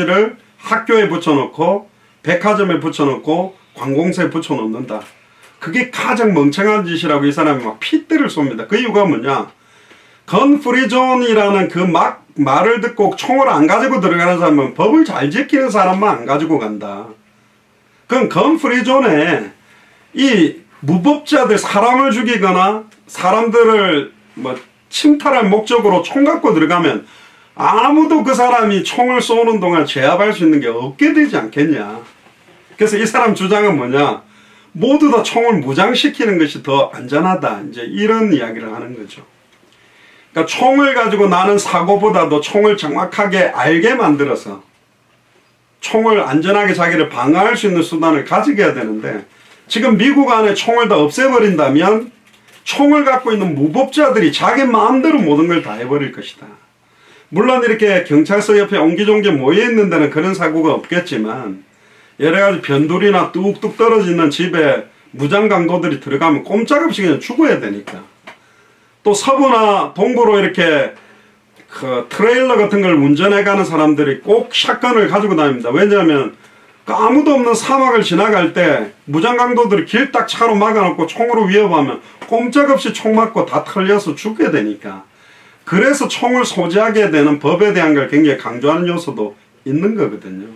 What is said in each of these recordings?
를 학교에 붙여놓고 백화점에 붙여놓고 관공서에 붙여놓는다. 그게 가장 멍청한 짓이라고 이 사람이 막 핏대를 쏩니다. 그 이유가 뭐냐? 건프리존이라는 그 말을 듣고 총을 안 가지고 들어가는 사람은 법을 잘 지키는 사람만 안 가지고 간다. 그럼 건프리존에 이 무법자들, 사람을 죽이거나 사람들을 침탈할 목적으로 총 갖고 들어가면 아무도 그 사람이 총을 쏘는 동안 제압할 수 있는 게 없게 되지 않겠냐. 그래서 이 사람 주장은 뭐냐? 모두 다 총을 무장시키는 것이 더 안전하다. 이제 이런 이야기를 하는 거죠. 그러니까 총을 가지고 나는 사고보다도 총을 정확하게 알게 만들어서 총을 안전하게 자기를 방어할 수 있는 수단을 가지게 해야 되는데, 지금 미국 안에 총을 다 없애버린다면 총을 갖고 있는 무법자들이 자기 마음대로 모든 걸 다 해버릴 것이다. 물론 이렇게 경찰서 옆에 옹기종기 모여있는 데는 그런 사고가 없겠지만, 여러가지 변두리나 뚝뚝 떨어지는 집에 무장강도들이 들어가면 꼼짝없이 그냥 죽어야 되니까. 또 서부나 동부로 이렇게 그 트레일러 같은 걸 운전해가는 사람들이 꼭 샷건을 가지고 다닙니다. 왜냐하면 그 아무도 없는 사막을 지나갈 때 무장강도들이 길 딱 차로 막아놓고 총으로 위협하면 꼼짝없이 총 맞고 다 털려서 죽게 되니까. 그래서 총을 소지하게 되는 법에 대한 걸 굉장히 강조하는 요소도 있는 거거든요.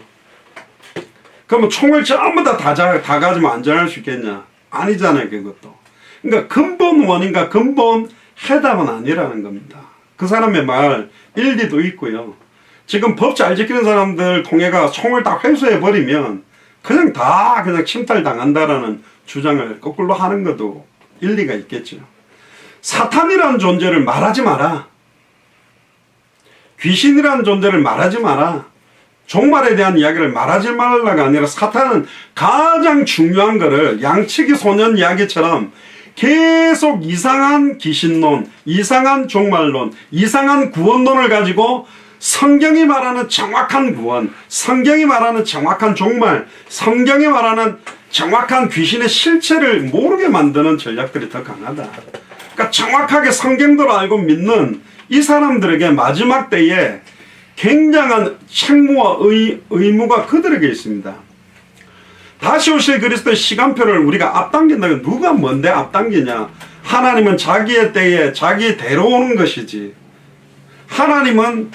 그러면 총을 전부 다 가지면 안전할 수 있겠냐? 아니잖아요, 그것도. 그러니까 근본 원인과 근본 해답은 아니라는 겁니다. 그 사람의 말 일리도 있고요. 지금 법 잘 지키는 사람들 통해가 총을 딱 회수해버리면 그냥 다 침탈당한다라는 주장을 거꾸로 하는 것도 일리가 있겠죠. 사탄이라는 존재를 말하지 마라. 귀신이라는 존재를 말하지 마라. 종말에 대한 이야기를 말하지 말라가 아니라, 사탄은 가장 중요한 거를 양치기 소년 이야기처럼 계속 이상한 귀신론, 이상한 종말론, 이상한 구원론을 가지고 성경이 말하는 정확한 구원, 성경이 말하는 정확한 종말, 성경이 말하는 정확한 귀신의 실체를 모르게 만드는 전략들이 더 강하다. 그러니까 정확하게 성경대로 알고 믿는 이 사람들에게 마지막 때에 굉장한 책무와 의무가 그들에게 있습니다. 다시 오실 그리스도의 시간표를 우리가 앞당긴다면 누가 뭔데 앞당기냐? 하나님은 자기의 때에 자기대로 오는 것이지. 하나님은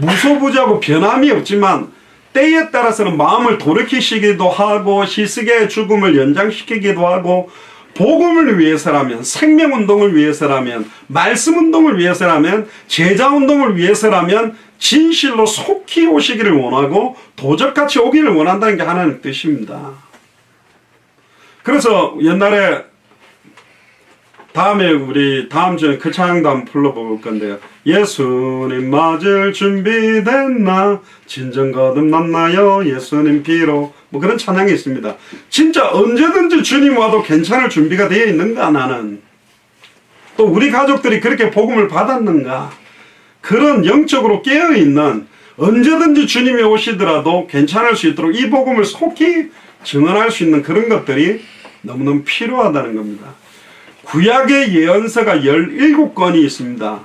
무소부지하고 변함이 없지만 때에 따라서는 마음을 돌이키시기도 하고 희석의 죽음을 연장시키기도 하고, 복음을 위해서라면, 생명운동을 위해서라면, 말씀운동을 위해서라면, 제자운동을 위해서라면 진실로 속히 오시기를 원하고 도적같이 오기를 원한다는 게 하나님의 뜻입니다. 그래서 옛날에 우리 다음 주에 그 찬양도 한번 불러볼 건데요. 예수님 맞을 준비됐나, 진정 거듭났나요, 예수님 피로. 그런 찬양이 있습니다. 진짜 언제든지 주님 와도 괜찮을 준비가 되어 있는가 나는. 또 우리 가족들이 그렇게 복음을 받았는가. 그런 영적으로 깨어있는, 언제든지 주님이 오시더라도 괜찮을 수 있도록 이 복음을 속히 증언할 수 있는 그런 것들이 너무너무 필요하다는 겁니다. 구약의 예언서가 17권이 있습니다.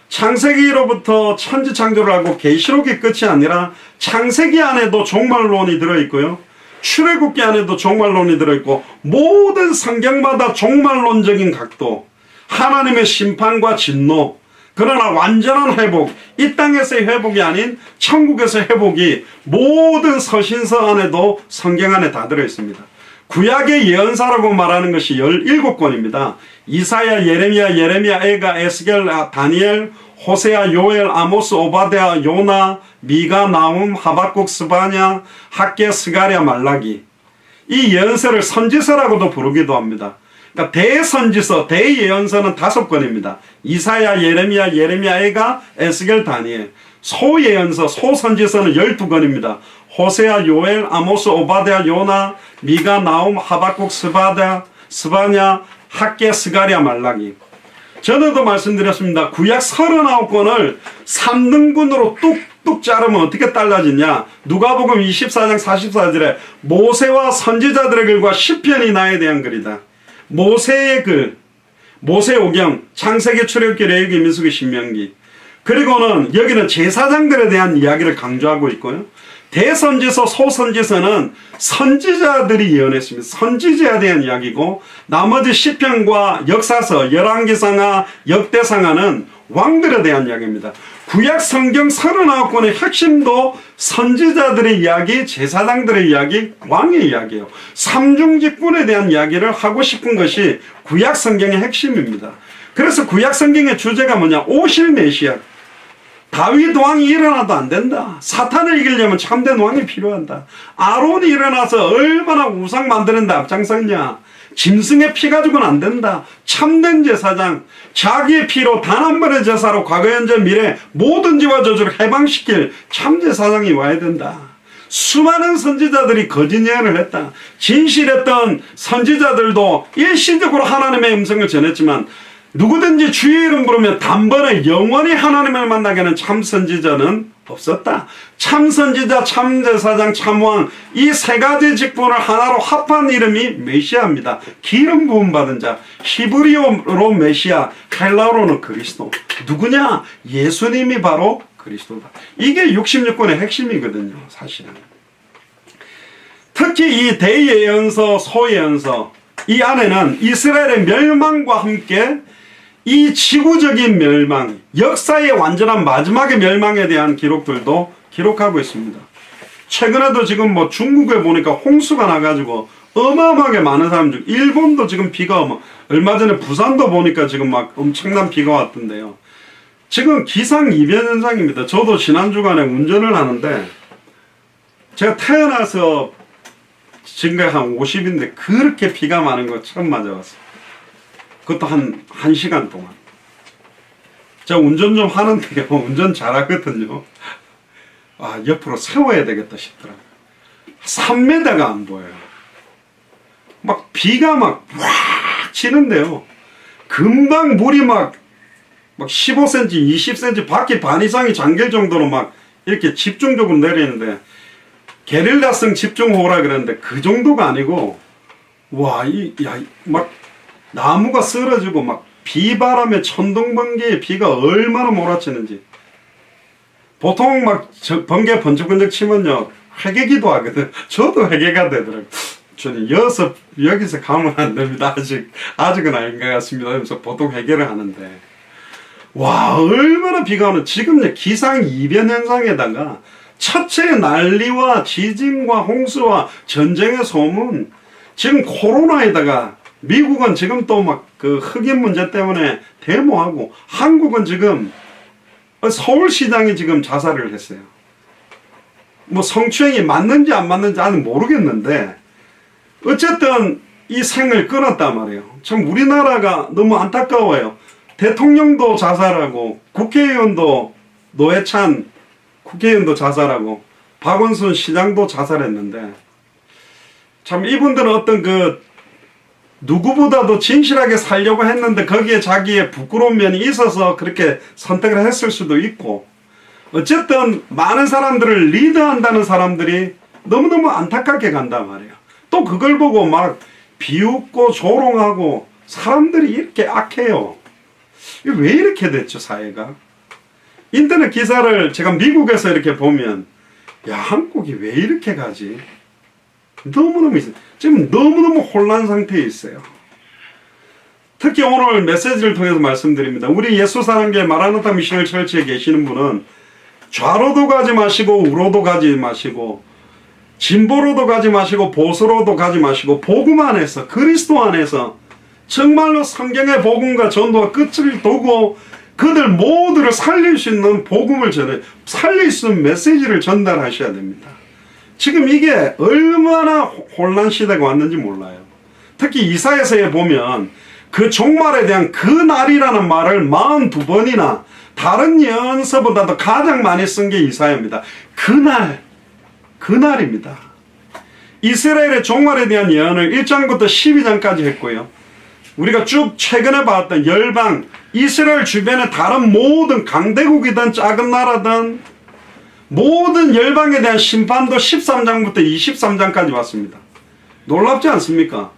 창세기로부터 천지창조를 하고 계시록이 끝이 아니라 창세기 안에도 종말론이 들어있고요, 출애굽기 안에도 종말론이 들어있고, 모든 성경마다 종말론적인 각도, 하나님의 심판과 진노, 그러나 완전한 회복, 이 땅에서의 회복이 아닌 천국에서의 회복이 모든 서신서 안에도 성경 안에 다 들어있습니다. 구약의 예언사라고 말하는 것이 17권입니다. 이사야, 예레미야, 에가, 에스겔, 다니엘, 호세아, 요엘, 아모스, 오바댜, 요나, 미가, 나훔, 하박국, 스바냐, 학개, 스가랴, 말라기. 이 예언서를 선지서라고도 부르기도 합니다. 그러니까 대선지서, 대예언서는 5권입니다. 이사야, 예레미야, 에가, 에스겔, 다니엘. 소예언서, 소선지서는 12권입니다. 호세아, 요엘, 아모스, 오바댜, 요나, 미가, 나훔, 하박국, 스바냐, 학개, 스가랴, 말라기. 전에도 말씀드렸습니다. 구약 39권을 3등분으로 뚝뚝 자르면 어떻게 달라지냐? 누가복음 24장 44절에 모세와 선지자들의 글과 시편이 나에 대한 글이다. 모세의 글, 모세오경, 창세기, 출애굽기, 레위기, 민수기, 신명기. 그리고는 여기는 제사장들에 대한 이야기를 강조하고 있고요. 대선지서, 소선지서는 선지자들이 예언했습니다. 선지자에 대한 이야기고, 나머지 시편과 역사서, 열왕기상하, 역대상하는 왕들에 대한 이야기입니다. 구약 성경 39권의 핵심도 선지자들의 이야기, 제사장들의 이야기, 왕의 이야기예요. 삼중직분에 대한 이야기를 하고 싶은 것이 구약 성경의 핵심입니다. 그래서 구약 성경의 주제가 뭐냐? 오실 메시아. 다윗 왕이 일어나도 안 된다. 사탄을 이기려면 참된 왕이 필요한다. 아론이 일어나서 얼마나 우상 만드는데 앞장섰냐. 짐승의 피 가지고는 안 된다. 참된 제사장, 자기의 피로 단 한 번의 제사로 과거, 현재, 미래 모든 지와 저주를 해방시킬 참 제사장이 와야 된다. 수많은 선지자들이 거짓 예언을 했다. 진실했던 선지자들도 일시적으로 하나님의 음성을 전했지만, 누구든지 주의 이름 부르면 단번에 영원히 하나님을 만나게 하는 참 선지자는 없었다. 참 선지자, 참 제사장, 참왕, 이 세 가지 직분을 하나로 합한 이름이 메시아입니다. 기름 부음 받은 자, 히브리어로 메시아, 헬라어로는 그리스도. 누구냐? 예수님이 바로 그리스도다. 이게 66권의 핵심이거든요, 사실은. 특히 이 대예언서, 소예언서, 이 안에는 이스라엘의 멸망과 함께 이 지구적인 멸망, 역사의 완전한 마지막의 멸망에 대한 기록들도 기록하고 있습니다. 최근에도 지금 뭐 중국에 보니까 홍수가 나가지고 어마어마하게 많은 사람들, 일본도 지금 비가 얼마 전에 부산도 보니까 지금 막 엄청난 비가 왔던데요. 지금 기상이변 현상입니다. 저도 지난주간에 운전을 하는데, 제가 태어나서 지금까지 한 50인데 그렇게 비가 많은 거 처음 맞아봤어요. 그것도 한 1시간 동안. 제가 운전 좀 하는데요. 운전 잘하거든요. 아, 옆으로 세워야 되겠다 싶더라고요. 3m가 안 보여요. 막 비가 막 치는데요. 금방 물이 막 15cm, 20cm 바퀴 반 이상이 잠길 정도로 막 이렇게 집중적으로 내리는데, 게릴라성 집중호우라 그랬는데 그 정도가 아니고, 와, 막 나무가 쓰러지고 막 비바람에 천둥번개에 비가 얼마나 몰아치는지. 보통 막 번개 번쩍번쩍 치면요, 회개기도 하거든. 저도 회개가 되더라고요. 저는 여기서 가면 안 됩니다. 아직은 아닌 것 같습니다. 그래서 보통 회개를 하는데, 와, 얼마나 비가 오는. 지금 기상이변 현상에다가 첫째 난리와 지진과 홍수와 전쟁의 소문, 지금 코로나에다가 미국은 지금 또 막 그 흑인 문제 때문에 데모하고, 한국은 지금 서울시장이 지금 자살을 했어요. 뭐 성추행이 맞는지 안 맞는지 나는 모르겠는데, 어쨌든 이 생을 끊었단 말이에요. 참 우리나라가 너무 안타까워요. 대통령도 자살하고, 국회의원도 노회찬 국회의원도 자살하고, 박원순 시장도 자살했는데, 참 이분들은 어떤 누구보다도 진실하게 살려고 했는데 거기에 자기의 부끄러운 면이 있어서 그렇게 선택을 했을 수도 있고, 어쨌든 많은 사람들을 리드한다는 사람들이 너무너무 안타깝게 간단 말이에요. 또 그걸 보고 막 비웃고 조롱하고, 사람들이 이렇게 악해요. 왜 이렇게 됐죠, 사회가? 인터넷 기사를 제가 미국에서 이렇게 보면, 야, 한국이 왜 이렇게 가지? 너무너무 있어요. 지금 너무너무 혼란 상태에 있어요. 특히 오늘 메시지를 통해서 말씀드립니다. 우리 예수사랑교회 마라나타 미셔널 철치에 계시는 분은 좌로도 가지 마시고 우로도 가지 마시고 진보로도 가지 마시고 보수로도 가지 마시고, 복음 안에서, 그리스도 안에서 정말로 성경의 복음과 전도와 끝을 두고 그들 모두를 살릴 수 있는 복음을 살릴 수 있는 메시지를 전달하셔야 됩니다. 지금 이게 얼마나 혼란 시대가 왔는지 몰라요. 특히 이사야서에 보면 그 종말에 대한 그 날이라는 말을 42번이나 다른 예언서보다도 가장 많이 쓴 게 이사야입니다. 그날입니다. 이스라엘의 종말에 대한 예언을 1장부터 12장까지 했고요. 우리가 쭉 최근에 봤던 열방, 이스라엘 주변의 다른 모든 강대국이든 작은 나라든 모든 열방에 대한 심판도 13장부터 23장까지 왔습니다. 놀랍지 않습니까?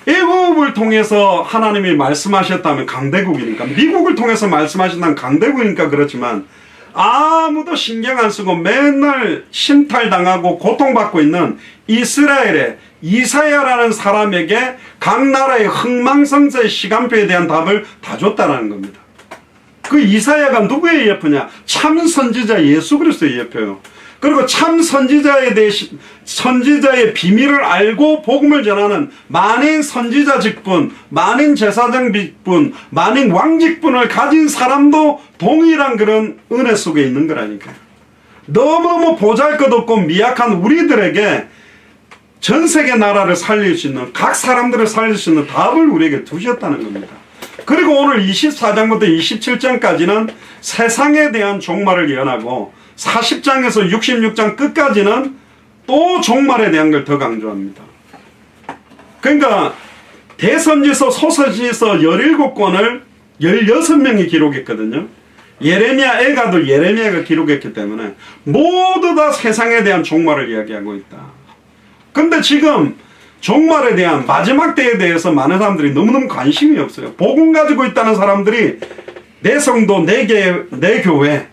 애굽을 통해서 하나님이 말씀하셨다면 강대국이니까, 미국을 통해서 말씀하신다면 강대국이니까 그렇지만, 아무도 신경 안 쓰고 맨날 신탈당하고 고통받고 있는 이스라엘의 이사야라는 사람에게 각 나라의 흥망성쇠의 시간표에 대한 답을 다 줬다는 겁니다. 그 이사야가 누구의 예표냐? 참 선지자 예수 그리스도의 예표요. 그리고 참 선지자에 대해 선지자의 비밀을 알고 복음을 전하는 만인 선지자 직분, 만인 제사장 직분, 만인 왕 직분을 가진 사람도 동일한 그런 은혜 속에 있는 거라니까요. 너무너무 보잘것없고 미약한 우리들에게 전 세계 나라를 살릴 수 있는, 각 사람들을 살릴 수 있는 답을 우리에게 두셨다는 겁니다. 그리고 오늘 24장부터 27장까지는 세상에 대한 종말을 예언하고 40장에서 66장 끝까지는 또 종말에 대한 걸 더 강조합니다. 그러니까 대선지서, 소서지서 17권을 16명이 기록했거든요. 예레미야 애가도 예레미야가 기록했기 때문에 모두 다 세상에 대한 종말을 이야기하고 있다. 근데 지금 종말에 대한 마지막 때에 대해서 많은 사람들이 너무너무 관심이 없어요. 복음 가지고 있다는 사람들이 내 성도, 내 교회,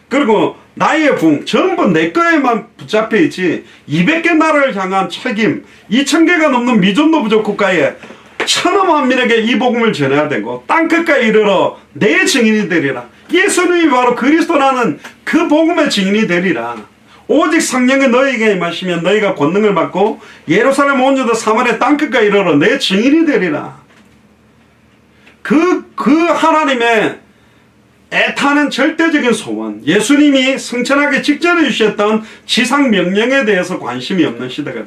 그리고 나의 붕 전부 내 거에만 붙잡혀 있지 200개 나라를 향한 책임, 2000개가 넘는 미존도 부족 국가에 천하만민에게 이 복음을 전해야 되고 땅끝까지 이르러 내 증인이 되리라. 예수님이 바로 그리스도라는 그 복음의 증인이 되리라. 오직 성령이 너희에게 임하시면 너희가 권능을 받고 예루살렘 온 유다 사마리아 땅끝까지 이르러 내 증인이 되리라. 그 하나님의 애타는 절대적인 소원, 예수님이 승천하기 직전에 주셨던 지상 명령에 대해서 관심이 없는 시대가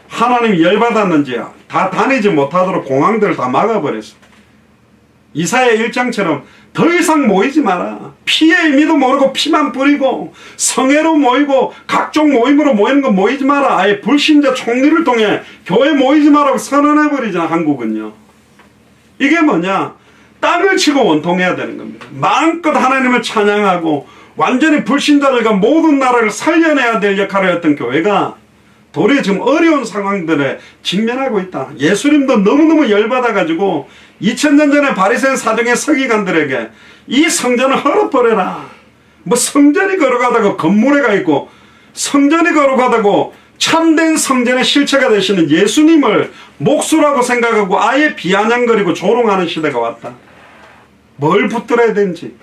하나님이 열받았는지 다 다니지 못하도록 공항들을 다 막아버렸어. 이사야 1장처럼 더 이상 모이지 마라. 피의 의미도 모르고 피만 뿌리고 성회로 모이고 각종 모임으로 모이는 거 모이지 마라. 아예 불신자 총리를 통해 교회 모이지 마라고 선언해버리잖아. 한국은요. 이게 뭐냐? 땅을 치고 원통해야 되는 겁니다. 마음껏 하나님을 찬양하고 완전히 불신자들과 모든 나라를 살려내야 될 역할을 했던 교회가 도리어 지금 어려운 상황들에 직면하고 있다. 예수님도 너무너무 열받아가지고 2000년 전에 바리새인 사정의 서기관들에게 이 성전을 헐어버려라. 뭐 성전이 걸어가다고 건물에 가 있고 성전이 걸어가다고 참된 성전의 실체가 되시는 예수님을 목수라고 생각하고 아예 비아냥거리고 조롱하는 시대가 왔다. 뭘 붙들어야 되는지.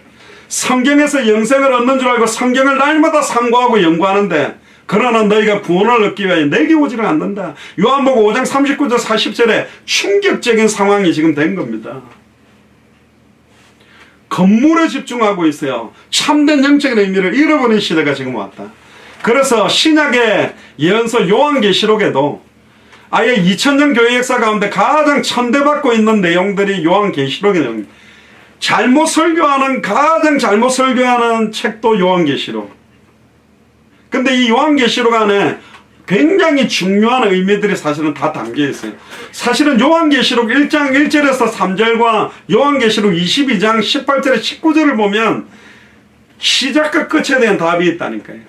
성경에서 영생을 얻는 줄 알고 성경을 날마다 상고하고 연구하는데 그러나 너희가 구원을 얻기 위하여 내게 오지를 않는다. 요한복음 5장 39절 40절에 충격적인 상황이 지금 된 겁니다. 건물에 집중하고 있어요. 참된 영적인 의미를 잃어버린 시대가 지금 왔다. 그래서 신약의 예언서 요한계시록에도 아예 2000년 교회 역사 가운데 가장 천대받고 있는 내용들이 요한계시록의 내용입니다. 가장 잘못 설교하는 책도 요한계시록. 근데 이 요한계시록 안에 굉장히 중요한 의미들이 사실은 다 담겨 있어요. 사실은 요한계시록 1장 1절에서 3절과 요한계시록 22장 18절에 19절을 보면 시작과 끝에 대한 답이 있다니까요.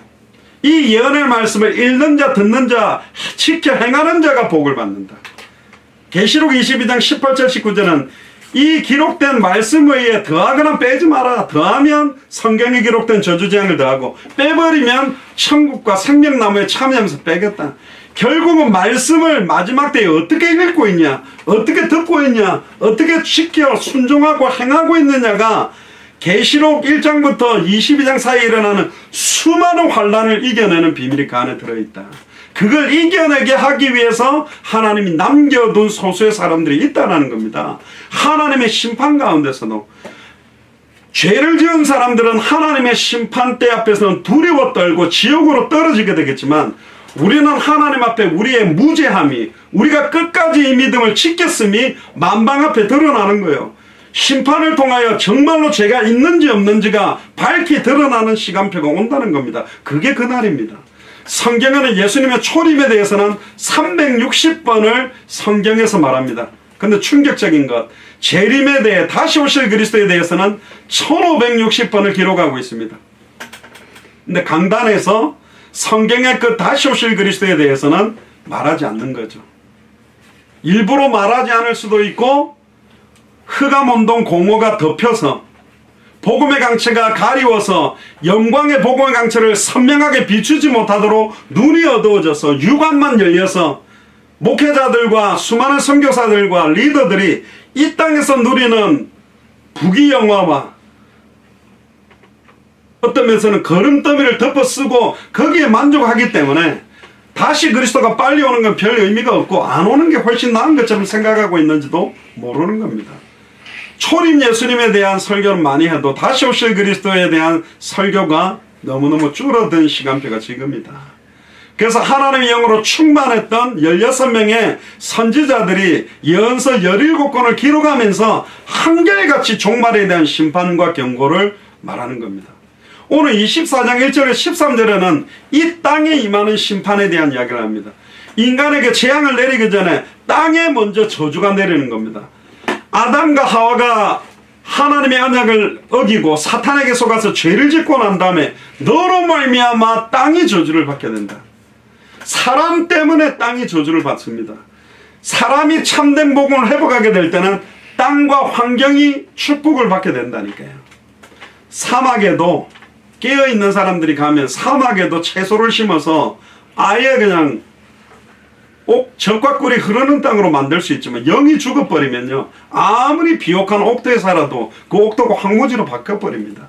이 예언의 말씀을 읽는 자, 듣는 자, 지켜 행하는 자가 복을 받는다. 계시록 22장 18절 19절은 이 기록된 말씀 외에 더하거나 빼지 마라. 더하면 성경에 기록된 저주재앙을 더하고 빼버리면 천국과 생명나무에 참여하면서 빼겠다. 결국은 말씀을 마지막 때에 어떻게 읽고 있냐, 어떻게 듣고 있냐, 어떻게 지켜 순종하고 행하고 있느냐가 계시록 1장부터 22장 사이에 일어나는 수많은 환란을 이겨내는 비밀이 그 안에 들어있다. 그걸 이겨내게 하기 위해서 하나님이 남겨둔 소수의 사람들이 있다는 겁니다. 하나님의 심판 가운데서도 죄를 지은 사람들은 하나님의 심판대 앞에서는 두려워 떨고 지옥으로 떨어지게 되겠지만 우리는 하나님 앞에 우리의 무죄함이, 우리가 끝까지 이 믿음을 지켰음이 만방 앞에 드러나는 거예요. 심판을 통하여 정말로 죄가 있는지 없는지가 밝히 드러나는 시간표가 온다는 겁니다. 그게 그날입니다. 성경에는 예수님의 초림에 대해서는 360번을 성경에서 말합니다. 근데 충격적인 것, 재림에 대해 다시 오실 그리스도에 대해서는 1560번을 기록하고 있습니다. 근데 강단에서 성경의 그 다시 오실 그리스도에 대해서는 말하지 않는 거죠. 일부러 말하지 않을 수도 있고 흑암 온동 공허가 덮여서 복음의 강체가 가리워서 영광의 복음의 강체를 선명하게 비추지 못하도록 눈이 어두워져서 육안만 열려서 목회자들과 수많은 선교사들과 리더들이 이 땅에서 누리는 부귀영화와 어떤 면에서는 거름더미를 덮어쓰고 거기에 만족하기 때문에 다시 그리스도가 빨리 오는 건 별 의미가 없고 안 오는 게 훨씬 나은 것처럼 생각하고 있는지도 모르는 겁니다. 초림 예수님에 대한 설교는 많이 해도 다시 오실 그리스도에 대한 설교가 너무너무 줄어든 시간표가 지금이다. 그래서 하나님의 영으로 충만했던 16명의 선지자들이 예언서 17권을 기록하면서 한결같이 종말에 대한 심판과 경고를 말하는 겁니다. 오늘 24장 1절에 13절에는 이 땅에 임하는 심판에 대한 이야기를 합니다. 인간에게 재앙을 내리기 전에 땅에 먼저 저주가 내리는 겁니다. 아담과 하와가 하나님의 언약을 어기고 사탄에게 속아서 죄를 짓고 난 다음에 너로 말미암아 땅이 저주를 받게 된다. 사람 때문에 땅이 저주를 받습니다. 사람이 참된 복음을 회복하게 될 때는 땅과 환경이 축복을 받게 된다니까요. 사막에도 깨어있는 사람들이 가면 사막에도 채소를 심어서 아예 그냥 젖과 꿀이 흐르는 땅으로 만들 수 있지만 영이 죽어버리면요, 아무리 비옥한 옥토에 살아도 그 옥토가 황무지로 바뀌어버립니다.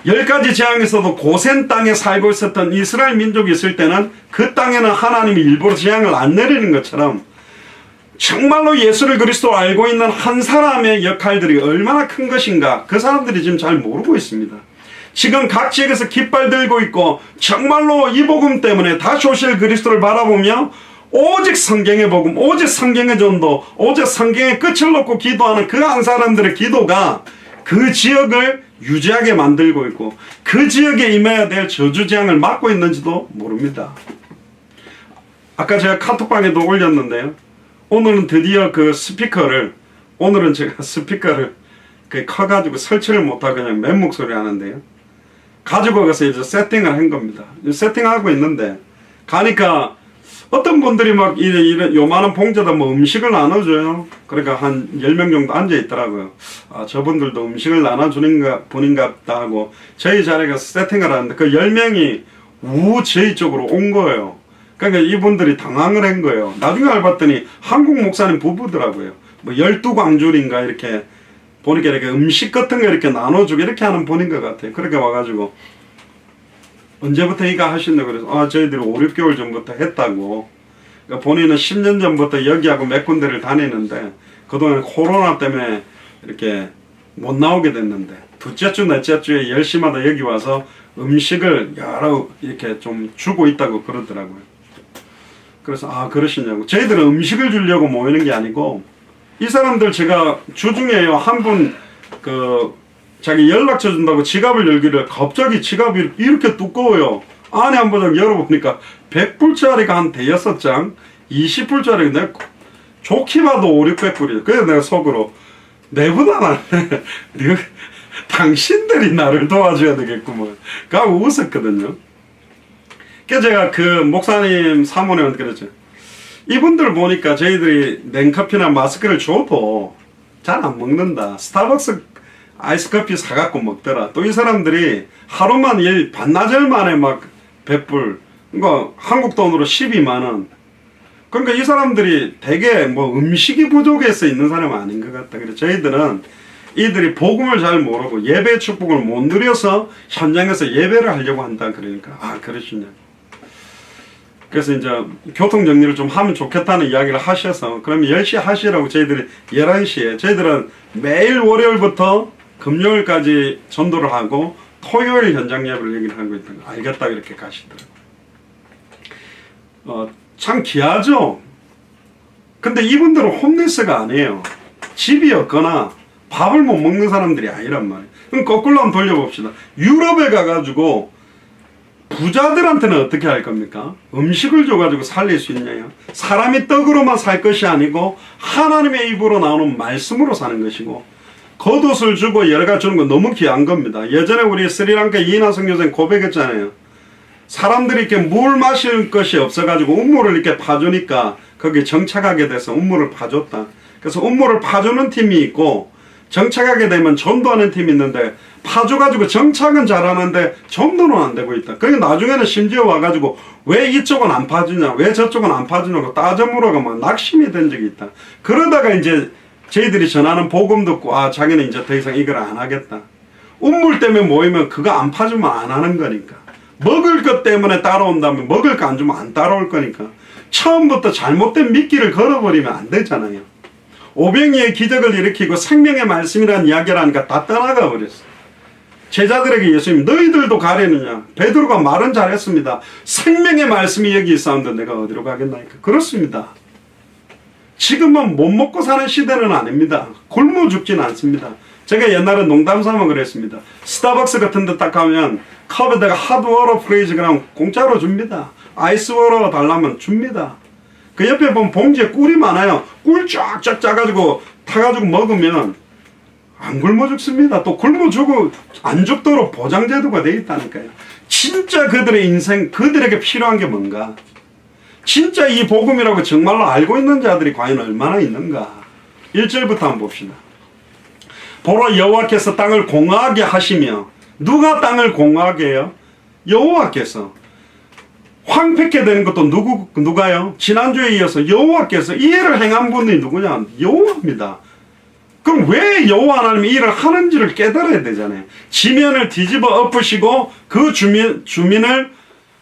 10가지 재앙에서도 고센 땅에 살고 있었던 이스라엘 민족이 있을 때는 그 땅에는 하나님이 일부러 재앙을 안 내리는 것처럼 정말로 예수를 그리스도로 알고 있는 한 사람의 역할들이 얼마나 큰 것인가, 그 사람들이 지금 잘 모르고 있습니다. 지금 각 지역에서 깃발 들고 있고 정말로 이 복음 때문에 다시 오실 그리스도를 바라보며 오직 성경의 복음, 오직 성경의 전도, 오직 성경의 끝을 놓고 기도하는 그 한 사람들의 기도가 그 지역을 유지하게 만들고 있고 그 지역에 임해야 될 저주재앙을 막고 있는지도 모릅니다. 아까 제가 카톡방에도 올렸는데요, 오늘은 드디어 그 스피커를, 오늘은 제가 스피커를 커가지고 설치를 못하고 그냥 맨 목소리 하는데요, 가지고 가서 이제 세팅을 한 겁니다. 세팅하고 있는데 가니까 어떤 분들이 막 이런 요만한 봉지에다 뭐 음식을 나눠줘요. 그러니까 한 10명 정도 앉아 있더라고요. 아, 저분들도 음식을 나눠주는 분인가 보다 하고 저희 자리에 가서 세팅을 하는데 그 10명이 저희 쪽으로 온 거예요. 그러니까 이분들이 당황을 한 거예요. 나중에 알았더니 한국 목사님 부부더라고요. 뭐 12광줄인가 이렇게 보니까 이렇게 음식 같은 거 이렇게 나눠주고 이렇게 하는 분인 것 같아요. 그렇게 와가지고 언제부터 이거 하신다고 그래서 저희들이 5, 6개월 전부터 했다고. 그러니까 본인은 10년 전부터 여기하고 몇 군데를 다니는데 그동안 코로나 때문에 이렇게 못 나오게 됐는데 둘째 주, 넷째 주에 10시마다 여기 와서 음식을 여러 이렇게 좀 주고 있다고 그러더라고요. 그래서 그러시냐고. 저희들은 음식을 주려고 모이는 게 아니고 이 사람들 제가 주중에요, 한 분 자기 연락처 준다고 지갑을 열기를 갑자기 지갑이 이렇게 두꺼워요. 안에 한번 열어보니까 100불짜리가 한 대여섯 장, 20불짜리 내가 좋게 봐도 5, 600불이에요. 그래서 내가 속으로 내보다 낫네. 당신들이 나를 도와줘야 되겠구먼. 그하고 웃었거든요. 그래서 제가 그 목사님 사모님한테 그랬죠. 이분들 보니까 저희들이 냉커피나 마스크를 줘도 잘 안 먹는다. 스타벅스 아이스커피 사갖고 먹더라. 또 이 사람들이 하루만 반나절 만에 막 100불, 그러니까 한국 돈으로 12만원. 그러니까 이 사람들이 되게 뭐 음식이 부족해서 있는 사람은 아닌 것 같다. 그래서 저희들은 이들이 복음을 잘 모르고 예배 축복을 못 누려서 현장에서 예배를 하려고 한다. 그러니까 그러시냐. 그래서 이제 교통 정리를 좀 하면 좋겠다는 이야기를 하셔서 그러면 10시에 하시라고 저희들이 11시에, 저희들은 매일 월요일부터 금요일까지 전도를 하고 토요일 현장 예배를 얘기를 하고 있던 거 알겠다 이렇게 가시더라고요. 참 귀하죠. 근데 이분들은 홈리스가 아니에요. 집이 없거나 밥을 못 먹는 사람들이 아니란 말이에요. 그럼 거꾸로 한번 돌려봅시다. 유럽에 가가지고 부자들한테는 어떻게 할 겁니까? 음식을 줘가지고 살릴 수 있냐요? 사람이 떡으로만 살 것이 아니고 하나님의 입으로 나오는 말씀으로 사는 것이고, 겉옷을 주고 여러 가지 주는 건 너무 귀한 겁니다. 예전에 우리 스리랑카 이인하 선교사님 고백했잖아요. 사람들이 이렇게 물 마실 것이 없어가지고 운물을 이렇게 파주니까 거기에 정착하게 돼서 운물을 파줬다. 그래서 운물을 파주는 팀이 있고 정착하게 되면 전도하는 팀이 있는데 파줘가지고 정착은 잘하는데 전도는 안 되고 있다. 그러니까 나중에는 심지어 와가지고 왜 이쪽은 안 파주냐, 왜 저쪽은 안 파주냐고 따져 물어가 막 낙심이 된 적이 있다. 그러다가 이제 저희들이 전하는 복음 듣고 아 자기는 이제 더 이상 이걸 안 하겠다. 운물 때문에 모이면 그거 안 파주면 안 하는 거니까. 먹을 것 때문에 따라온다면 먹을 거 안 주면 안 따라올 거니까. 처음부터 잘못된 미끼를 걸어버리면 안 되잖아요. 오병이의 기적을 일으키고 생명의 말씀이라는 이야기를 하니까 다 떠나가 버렸어. 제자들에게 예수님 너희들도 가려느냐. 베드로가 말은 잘했습니다. 생명의 말씀이 여기 있었는데 내가 어디로 가겠나니까. 그렇습니다. 지금은 못 먹고 사는 시대는 아닙니다. 굶어 죽진 않습니다. 제가 옛날에 농담 삼아 그랬습니다. 스타벅스 같은 데 딱 가면 컵에다가 핫워터 프레이즈 그냥 공짜로 줍니다. 아이스워터 달라면 줍니다. 그 옆에 보면 봉지에 꿀이 많아요. 꿀 쫙쫙 짜가지고 타가지고 먹으면 안 굶어 죽습니다. 또 굶어 죽고 안 죽도록 보장제도가 되어 있다니까요. 진짜 그들의 인생, 그들에게 필요한 게 뭔가? 진짜 이 복음이라고 정말로 알고 있는 자들이 과연 얼마나 있는가? 1절부터 한번 봅시다. 보라 여호와께서 땅을 공허하게 하시며, 누가 땅을 공허하게 해요? 여호와께서. 황폐케 되는 것도 누가요? 지난주에 이어서 여호와께서 이 일을 행한 분이 누구냐? 여호와입니다. 그럼 왜 여호와 하나님이 이 일을 하는지를 깨달아야 되잖아요. 지면을 뒤집어 엎으시고 그 주민을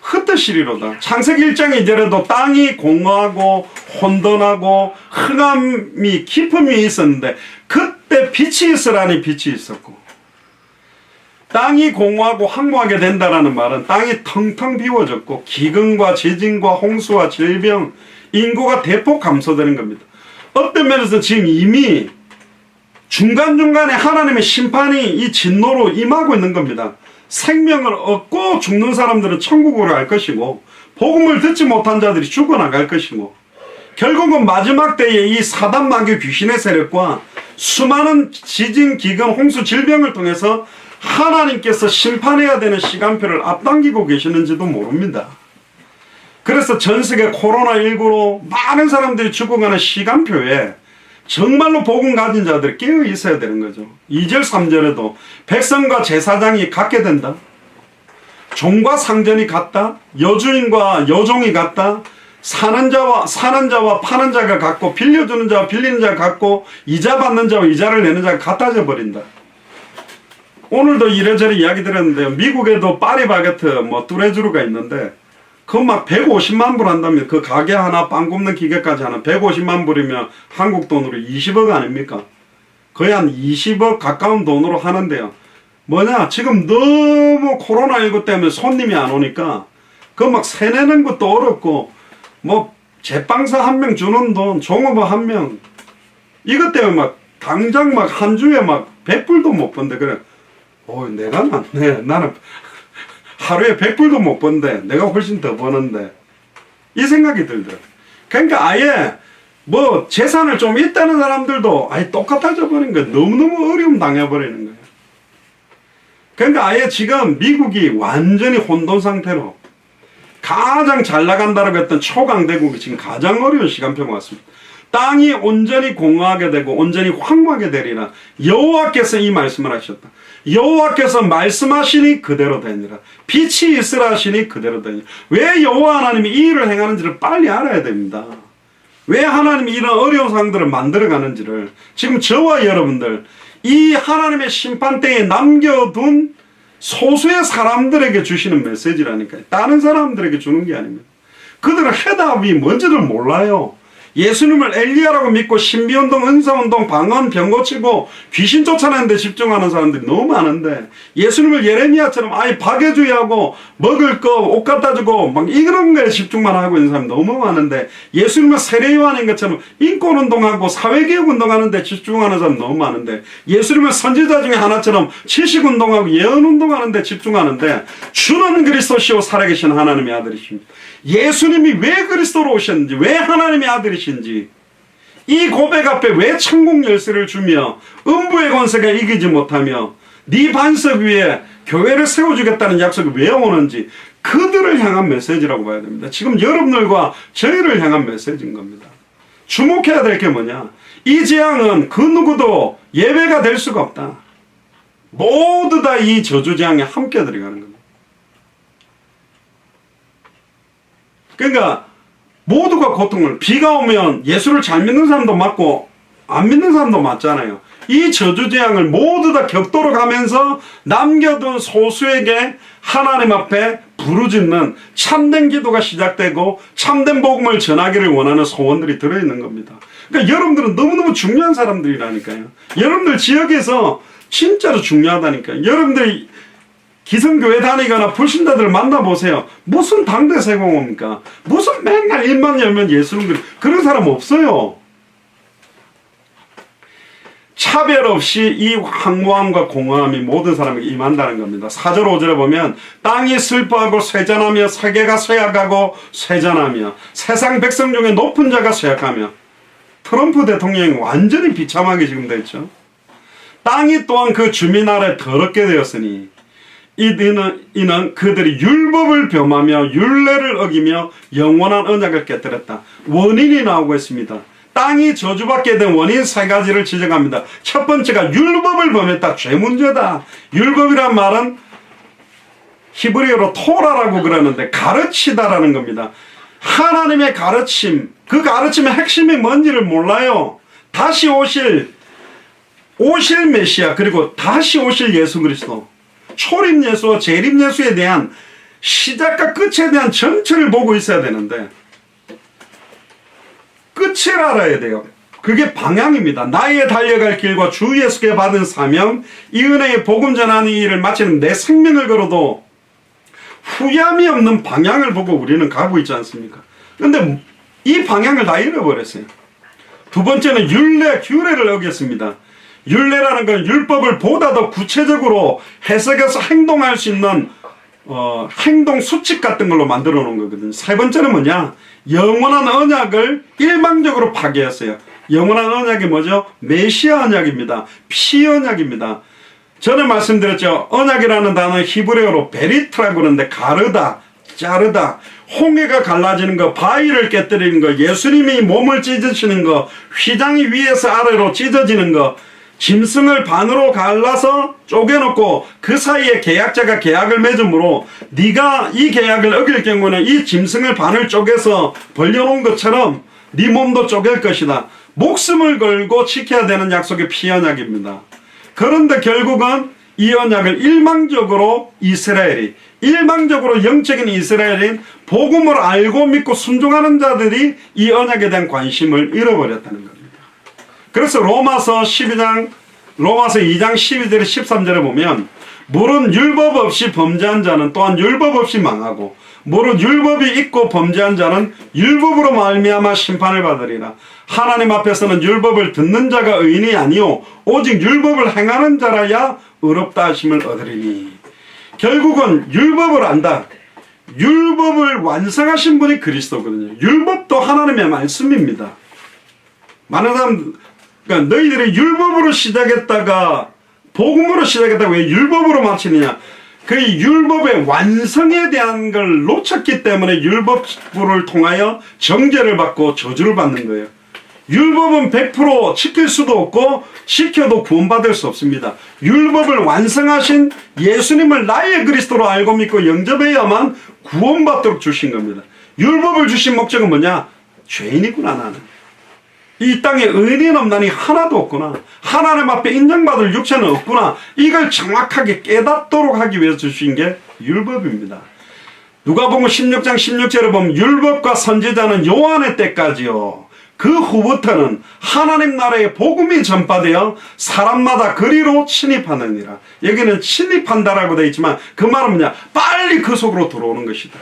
흩으시리로다. 창세기 1장 2절에도 땅이 공허하고 혼돈하고 흑암이 깊음이 있었는데 그때 빛이 있으라니 빛이 있었고, 땅이 공허하고 황무하게 된다라는 말은 땅이 텅텅 비워졌고 기근과 지진과 홍수와 질병, 인구가 대폭 감소되는 겁니다. 어떤 면에서 지금 이미 중간중간에 하나님의 심판이 이 진노로 임하고 있는 겁니다. 생명을 얻고 죽는 사람들은 천국으로 갈 것이고 복음을 듣지 못한 자들이 죽어나갈 것이고, 결국은 마지막 때에 이 사단 마귀 귀신의 세력과 수많은 지진, 기근, 홍수, 질병을 통해서 하나님께서 심판해야 되는 시간표를 앞당기고 계시는지도 모릅니다. 그래서 전세계 코로나19로 많은 사람들이 죽어가는 시간표에 정말로 복음 가진 자들이 깨어 있어야 되는 거죠. 2절 3절에도 백성과 제사장이 같게 된다. 종과 상전이 같다. 여주인과 여종이 같다. 사는 자와 파는 자가 같고, 빌려주는 자와 빌리는 자가 같고, 이자 받는 자와 이자를 내는 자가 같아져 버린다. 오늘도 이래저래 이야기 들었는데요. 미국에도 파리바게트 뚜레쥬르가 있는데 그거 막 150만 불 한다면, 그 가게 하나 빵 굽는 기계까지 하나 150만 불이면 한국 돈으로 20억 아닙니까? 거의 한 20억 가까운 돈으로 하는데요. 뭐냐, 지금 너무 코로나19 때문에 손님이 안 오니까 그거 막 세내는 것도 어렵고, 뭐 제빵사 한 명 주는 돈, 종업원 한 명, 이것 때문에 막 당장 막 한 주에 막 100불도 못 번대. 그래, 내가 낫네. 나는 하루에 100불도 못 번데 내가 훨씬 더 버는데, 이 생각이 들더라고요. 그러니까 아예 뭐 재산을 좀 있다는 사람들도 아예 똑같아져 버린 거예요. 너무너무 어려움 당해버리는 거예요. 그러니까 아예 지금 미국이 완전히 혼돈 상태로 가장 잘 나간다라고 했던 초강대국이 지금 가장 어려운 시간표가 왔습니다. 땅이 온전히 공허하게 되고 온전히 황무하게 되리라. 여호와께서 이 말씀을 하셨다. 여호와께서 말씀하시니 그대로 되니라. 빛이 있으라 하시니 그대로 되니라. 왜 여호와 하나님이 이 일을 행하는지를 빨리 알아야 됩니다. 왜 하나님이 이런 어려운 상황들을 만들어가는지를 지금 저와 여러분들, 이 하나님의 심판대에 남겨둔 소수의 사람들에게 주시는 메시지라니까요. 다른 사람들에게 주는 게 아닙니다. 그들은 해답이 뭔지를 몰라요. 예수님을 엘리야라고 믿고 신비운동, 은사운동, 방언, 병 고치고 귀신 쫓아내는 데 집중하는 사람들이 너무 많은데, 예수님을 예레미야처럼 아예 박해주의하고 먹을 거, 옷 갖다 주고 막 이런 거에 집중만 하고 있는 사람이 너무 많은데, 예수님을 세례요한인 것처럼 인권운동하고 사회개혁운동하는 데 집중하는 사람 너무 많은데, 예수님을 선지자 중에 하나처럼 채식운동하고 예언운동하는 데 집중하는데, 주는 그리스도시요 살아계신 하나님의 아들이십니다. 예수님이 왜 그리스도로 오셨는지, 왜 하나님의 아들이신지, 이 고백 앞에 왜 천국 열쇠를 주며 음부의 권세가 이기지 못하며 네 반석 위에 교회를 세워주겠다는 약속이 왜 오는지, 그들을 향한 메시지라고 봐야 됩니다. 지금 여러분들과 저희를 향한 메시지인 겁니다. 주목해야 될 게 뭐냐? 이 재앙은 그 누구도 예외가 될 수가 없다. 모두 다 이 저주 재앙에 함께 들어가는 겁니다. 그러니까 모두가 고통을, 비가 오면 예수를 잘 믿는 사람도 맞고 안 믿는 사람도 맞잖아요. 이 저주 재앙을 모두 다 격도로 가면서 남겨둔 소수에게 하나님 앞에 부르짖는 참된 기도가 시작되고 참된 복음을 전하기를 원하는 소원들이 들어있는 겁니다. 그러니까 여러분들은 너무너무 중요한 사람들이라니까요. 여러분들 지역에서 진짜로 중요하다니까요. 여러분들이 기성교회 다니거나 불신자들 만나보세요. 무슨 당대 세공입니까? 무슨 맨날 입만 열면 예수님, 그런 사람 없어요. 차별 없이 이 황무함과 공허함이 모든 사람에게 임한다는 겁니다. 4절 5절에 보면 땅이 슬퍼하고 쇠잔하며 세계가 쇠약하고 쇠잔하며 세상 백성 중에 높은 자가 쇠약하며, 트럼프 대통령이 완전히 비참하게 지금 됐죠. 땅이 또한 그 주민 아래 더럽게 되었으니 이는 그들이 율법을 범하며 율례를 어기며 영원한 언약을 깨뜨렸다. 원인이 나오고 있습니다. 땅이 저주받게 된 원인 세 가지를 지적합니다. 첫 번째가 율법을 범했다. 죄 문제다. 율법이란 말은 히브리어로 토라라고 그러는데 가르치다라는 겁니다. 하나님의 가르침, 그 가르침의 핵심이 뭔지를 몰라요. 다시 오실 메시아, 그리고 다시 오실 예수 그리스도, 초림 예수와 재림 예수에 대한 시작과 끝에 대한 전체를 보고 있어야 되는데 끝을 알아야 돼요. 그게 방향입니다. 나의 달려갈 길과 주 예수께 받은 사명, 이 은혜의 복음 전하는 일을 마치는 내 생명을 걸어도 후회함이 없는 방향을 보고 우리는 가고 있지 않습니까? 그런데 이 방향을 다 잃어버렸어요. 두 번째는 규례를 어겼습니다. 율례라는 건 율법을 보다 더 구체적으로 해석해서 행동할 수 있는 행동 수칙 같은 걸로 만들어 놓은 거거든요. 세 번째는 뭐냐? 영원한 언약을 일방적으로 파괴했어요. 영원한 언약이 뭐죠? 메시아 언약입니다. 피 언약입니다. 전에 말씀드렸죠. 언약이라는 단어는 히브리어로 베리트라고 그러는데 가르다, 자르다, 홍해가 갈라지는 거, 바위를 깨뜨리는 거, 예수님이 몸을 찢으시는 거, 휘장이 위에서 아래로 찢어지는 거, 짐승을 반으로 갈라서 쪼개놓고 그 사이에 계약자가 계약을 맺음으로 네가 이 계약을 어길 경우는 이 짐승을 반을 쪼개서 벌려놓은 것처럼 네 몸도 쪼갤 것이다. 목숨을 걸고 지켜야 되는 약속의 피언약입니다. 그런데 결국은 이 언약을 일방적으로 일방적으로 영적인 이스라엘인 복음을 알고 믿고 순종하는 자들이 이 언약에 대한 관심을 잃어버렸다는 겁니다. 그래서 로마서 2장 12절에 13절에 보면 물은 율법 없이 범죄한 자는 또한 율법 없이 망하고 물은 율법이 있고 범죄한 자는 율법으로 말미암아 심판을 받으리라. 하나님 앞에서는 율법을 듣는 자가 의인이 아니요 오직 율법을 행하는 자라야 의롭다 하심을 얻으리니. 결국은 율법을 안다. 율법을 완성하신 분이 그리스도거든요. 율법도 하나님의 말씀입니다. 많은 사람, 그러니까 너희들이 율법으로 시작했다가 복음으로 시작했다가 왜 율법으로 마치느냐? 그 율법의 완성에 대한 걸 놓쳤기 때문에 율법을 통하여 정죄를 받고 저주를 받는 거예요. 율법은 100% 지킬 수도 없고 지켜도 구원받을 수 없습니다. 율법을 완성하신 예수님을 나의 그리스도로 알고 믿고 영접해야만 구원받도록 주신 겁니다. 율법을 주신 목적은 뭐냐? 죄인이구나 나는. 이 땅에 의인은 없나니 하나도 없구나. 하나님 앞에 인정받을 육체는 없구나. 이걸 정확하게 깨닫도록 하기 위해서 주신 게 율법입니다. 누가복음 16장 16절에 보면 율법과 선지자는 요한의 때까지요. 그 후부터는 하나님 나라의 복음이 전파되어 사람마다 그리로 침입하느니라. 여기는 침입한다라고 되어 있지만 그 말은 뭐냐? 빨리 그 속으로 들어오는 것이다.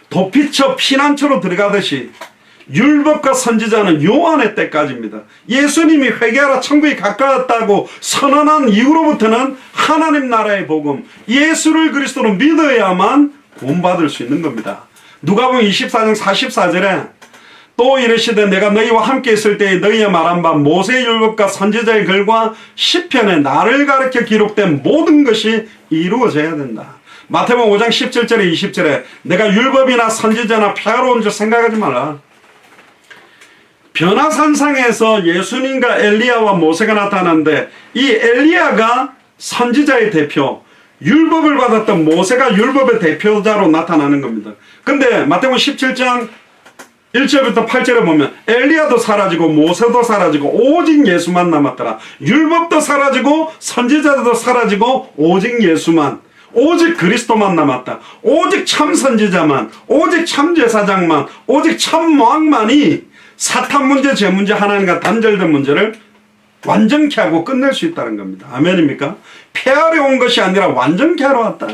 도피처 피난처로 들어가듯이 율법과 선지자는 요한의 때까지입니다. 예수님이 회개하라 천국이 가까웠다고 선언한 이후로부터는 하나님 나라의 복음, 예수를 그리스도로 믿어야만 구원받을 수 있는 겁니다. 누가복음 24장 44절에 또 이르시되 내가 너희와 함께 있을 때에 너희의 말한 바 모세의 율법과 선지자의 글과 시편에 나를 가르쳐 기록된 모든 것이 이루어져야 된다. 마태복음 5장 17절에 20절에 내가 율법이나 선지자나 폐하러 온 줄 생각하지 말라. 변화산상에서 예수님과 엘리야와 모세가 나타났는데 이 엘리야가 선지자의 대표, 율법을 받았던 모세가 율법의 대표자로 나타나는 겁니다. 근데 마태복음 17장 1절부터 8절에 보면 엘리야도 사라지고 모세도 사라지고 오직 예수만 남았더라. 율법도 사라지고 선지자도 사라지고 오직 예수만, 오직 그리스도만 남았다. 오직 참 선지자만, 오직 참 제사장만, 오직 참 왕만이 사탄 문제, 죄 문제, 하나님과 단절된 문제를 완전케 하고 끝낼 수 있다는 겁니다. 아멘입니까? 폐하려 온 것이 아니라 완전케 하러 왔다.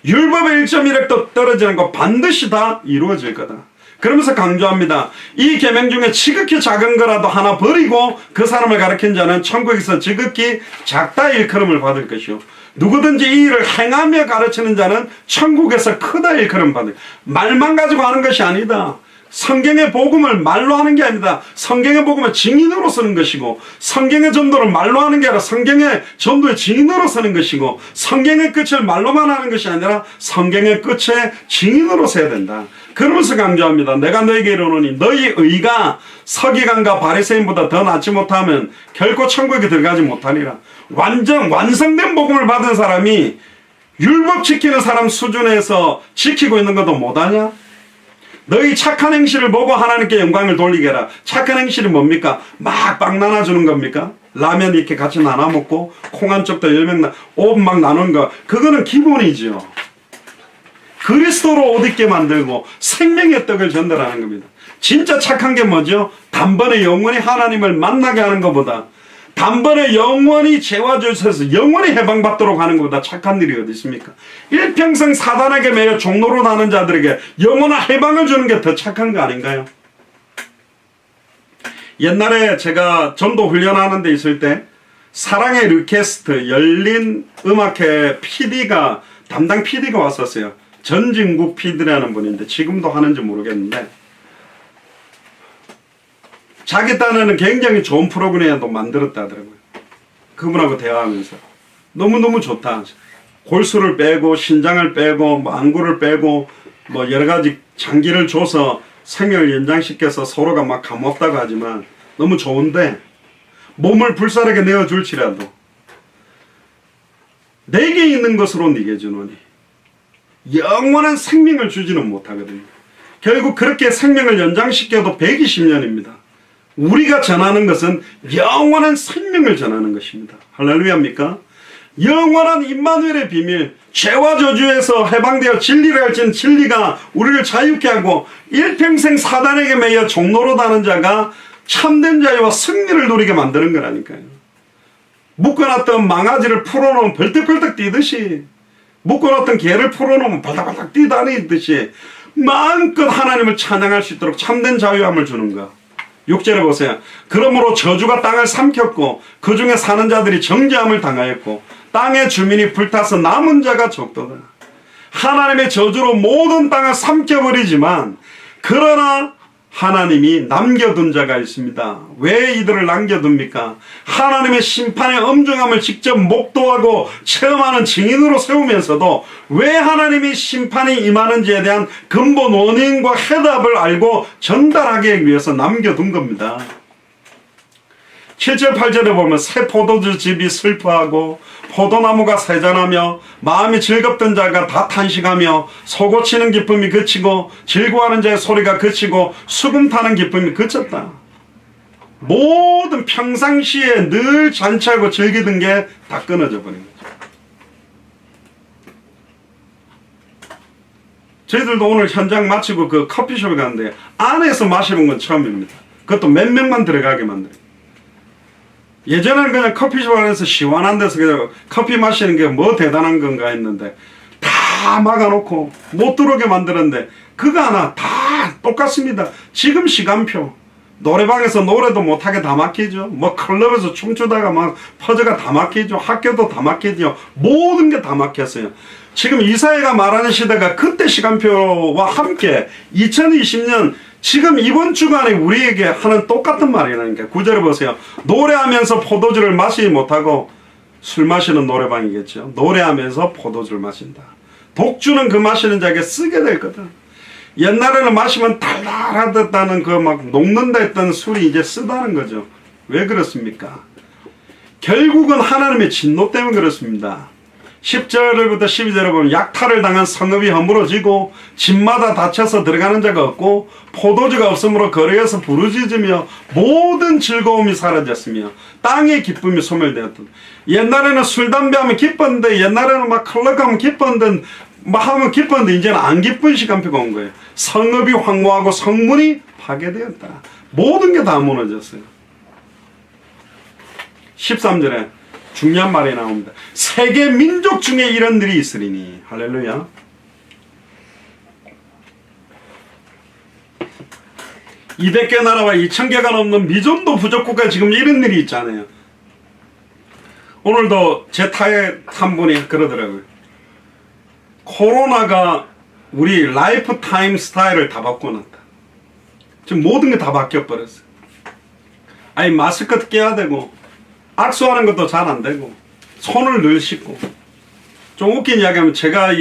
율법의 1.1획도 떨어지는 거 반드시 다 이루어질 거다. 그러면서 강조합니다. 이 계명 중에 지극히 작은 거라도 하나 버리고 그 사람을 가르친 자는 천국에서 지극히 작다 일컬음을 받을 것이요, 누구든지 이 일을 행하며 가르치는 자는 천국에서 크다 일컬음 받을. 말만 가지고 하는 것이 아니다. 성경의 복음을 말로 하는 게 아니다. 성경의 복음을 증인으로 쓰는 것이고, 성경의 전도를 말로 하는 게 아니라 성경의 전도의 증인으로 쓰는 것이고, 성경의 끝을 말로만 하는 것이 아니라 성경의 끝에 증인으로 써야 된다. 그러면서 강조합니다. 내가 너에게 이르노니 너희 의가 서기관과 바리새인보다 더 낫지 못하면 결코 천국에 들어가지 못하리라. 완성된 복음을 받은 사람이 율법 지키는 사람 수준에서 지키고 있는 것도 못하냐? 너희 착한 행실을 보고 하나님께 영광을 돌리게 해라. 착한 행실이 뭡니까? 막 빵 나눠주는 겁니까? 라면 이렇게 같이 나눠 먹고 콩 한 쪽도 10명 옷 막 나누는 거, 그거는 기본이죠. 그리스도로 옷 입게 만들고 생명의 떡을 전달하는 겁니다. 진짜 착한 게 뭐죠? 단번에 영원히 하나님을 만나게 하는 것보다, 단번에 영원히 죄와 죄에서 영원히 해방받도록 하는 것보다 착한 일이 어디 있습니까? 일평생 사단에게 매여 종로로 나는 자들에게 영원한 해방을 주는 게 더 착한 거 아닌가요? 옛날에 제가 전도 훈련하는 데 있을 때 사랑의 리퀘스트 열린 음악회 PD가, 담당 PD가 왔었어요. 전진국 PD라는 분인데 지금도 하는지 모르겠는데, 자기 딴에는 굉장히 좋은 프로그램도 만들었다 하더라고요. 그분하고 대화하면서 너무너무 좋다. 골수를 빼고 신장을 빼고 뭐 안구를 빼고 뭐 여러가지 장기를 줘서 생명을 연장시켜서 서로가 막 감없다고 하지만 너무 좋은데, 몸을 불사르게 내어줄지라도 내게 있는 것으로 네게 주노니 영원한 생명을 주지는 못하거든요. 결국 그렇게 생명을 연장시켜도 120년입니다. 우리가 전하는 것은 영원한 생명을 전하는 것입니다. 할렐루야입니까? 영원한 임마누엘의 비밀, 죄와 저주에서 해방되어 진리를 알지는 진리가 우리를 자유케 하고 일평생 사단에게 매여 종로로 다는 자가 참된 자유와 승리를 누리게 만드는 거라니까요. 묶어놨던 망아지를 풀어놓으면 벌떡벌떡 뛰듯이, 묶어놨던 개를 풀어놓으면 발닥발닥 뛰다니듯이 마음껏 하나님을 찬양할 수 있도록 참된 자유함을 주는 것. 6절에 보세요. 그러므로 저주가 땅을 삼켰고 그 중에 사는 자들이 정죄함을 당하였고 땅의 주민이 불타서 남은 자가 적도다. 하나님의 저주로 모든 땅을 삼켜버리지만, 그러나 하나님이 남겨둔 자가 있습니다. 왜 이들을 남겨둡니까? 하나님의 심판의 엄중함을 직접 목도하고 체험하는 증인으로 세우면서도 왜 하나님이 심판이 임하는지에 대한 근본 원인과 해답을 알고 전달하기 위해서 남겨둔 겁니다. 7절 8절에 보면 새 포도주 즙이 슬퍼하고 포도나무가 세잔하며 마음이 즐겁던 자가 다 탄식하며 소고치는 기쁨이 그치고 즐거워하는 자의 소리가 그치고 수금 타는 기쁨이 그쳤다. 모든 평상시에 늘 잔치하고 즐기던 게 다 끊어져 버린 거죠. 저희들도 오늘 현장 마치고 그 커피숍에 갔는데 안에서 마셔본 건 처음입니다. 그것도 몇 명만 들어가게 만들어요. 예전에는 그냥 커피숍 안에서 시원한 데서 그냥 커피 마시는 게 뭐 대단한 건가 했는데 다 막아놓고 못 들어오게 만들었는데 그거 하나 다 똑같습니다. 지금 시간표, 노래방에서 노래도 못하게 다 막히죠. 뭐 클럽에서 춤추다가 막 퍼져가 다 막히죠. 학교도 다 막히죠. 모든 게 다 막혔어요. 지금 이사회가 말하는 시대가 그때 시간표와 함께 2020년 지금 이번 주간에 우리에게 하는 똑같은 말이라니까. 9절을 보세요. 노래하면서 포도주를 마시지 못하고, 술 마시는 노래방이겠죠. 노래하면서 포도주를 마신다. 독주는 그 마시는 자에게 쓰게 될 거다. 옛날에는 마시면 달달하다는 그 막 녹는다 했던 술이 이제 쓰다는 거죠. 왜 그렇습니까? 결국은 하나님의 진노 때문에 그렇습니다. 10절부터 12절에 보면 약탈을 당한 성읍이 허물어지고 집마다 닫혀서 들어가는 자가 없고 포도주가 없으므로 거리에서 부르짖으며 모든 즐거움이 사라졌으며 땅의 기쁨이 소멸되었다. 옛날에는 술 담배 하면 기뻤는데, 옛날에는 막 클럽 가면 기뻤는데, 막 하면 기뻤는데 이제는 안 기쁜 시간표가 온 거예요. 성읍이 황무하고 성문이 파괴되었다. 모든 게 다 무너졌어요. 13절에 중요한 말이 나옵니다. 세계 민족 중에 이런 일이 있으리니. 할렐루야. (200개) 나라와 2,000개가 넘는 미존도 부족국가 지금 이런 일이 있잖아요. 오늘도 제 타에 한 분이 그러더라고요. 코로나가 우리 라이프 타임 스타일을 다 바꿔놨다. 지금 모든 게 다 바뀌어버렸어요. 아니, 마스크 껴야 되고, 악수하는 것도 잘 안 되고, 손을 늘 씻고. 좀 웃긴 이야기 하면 제가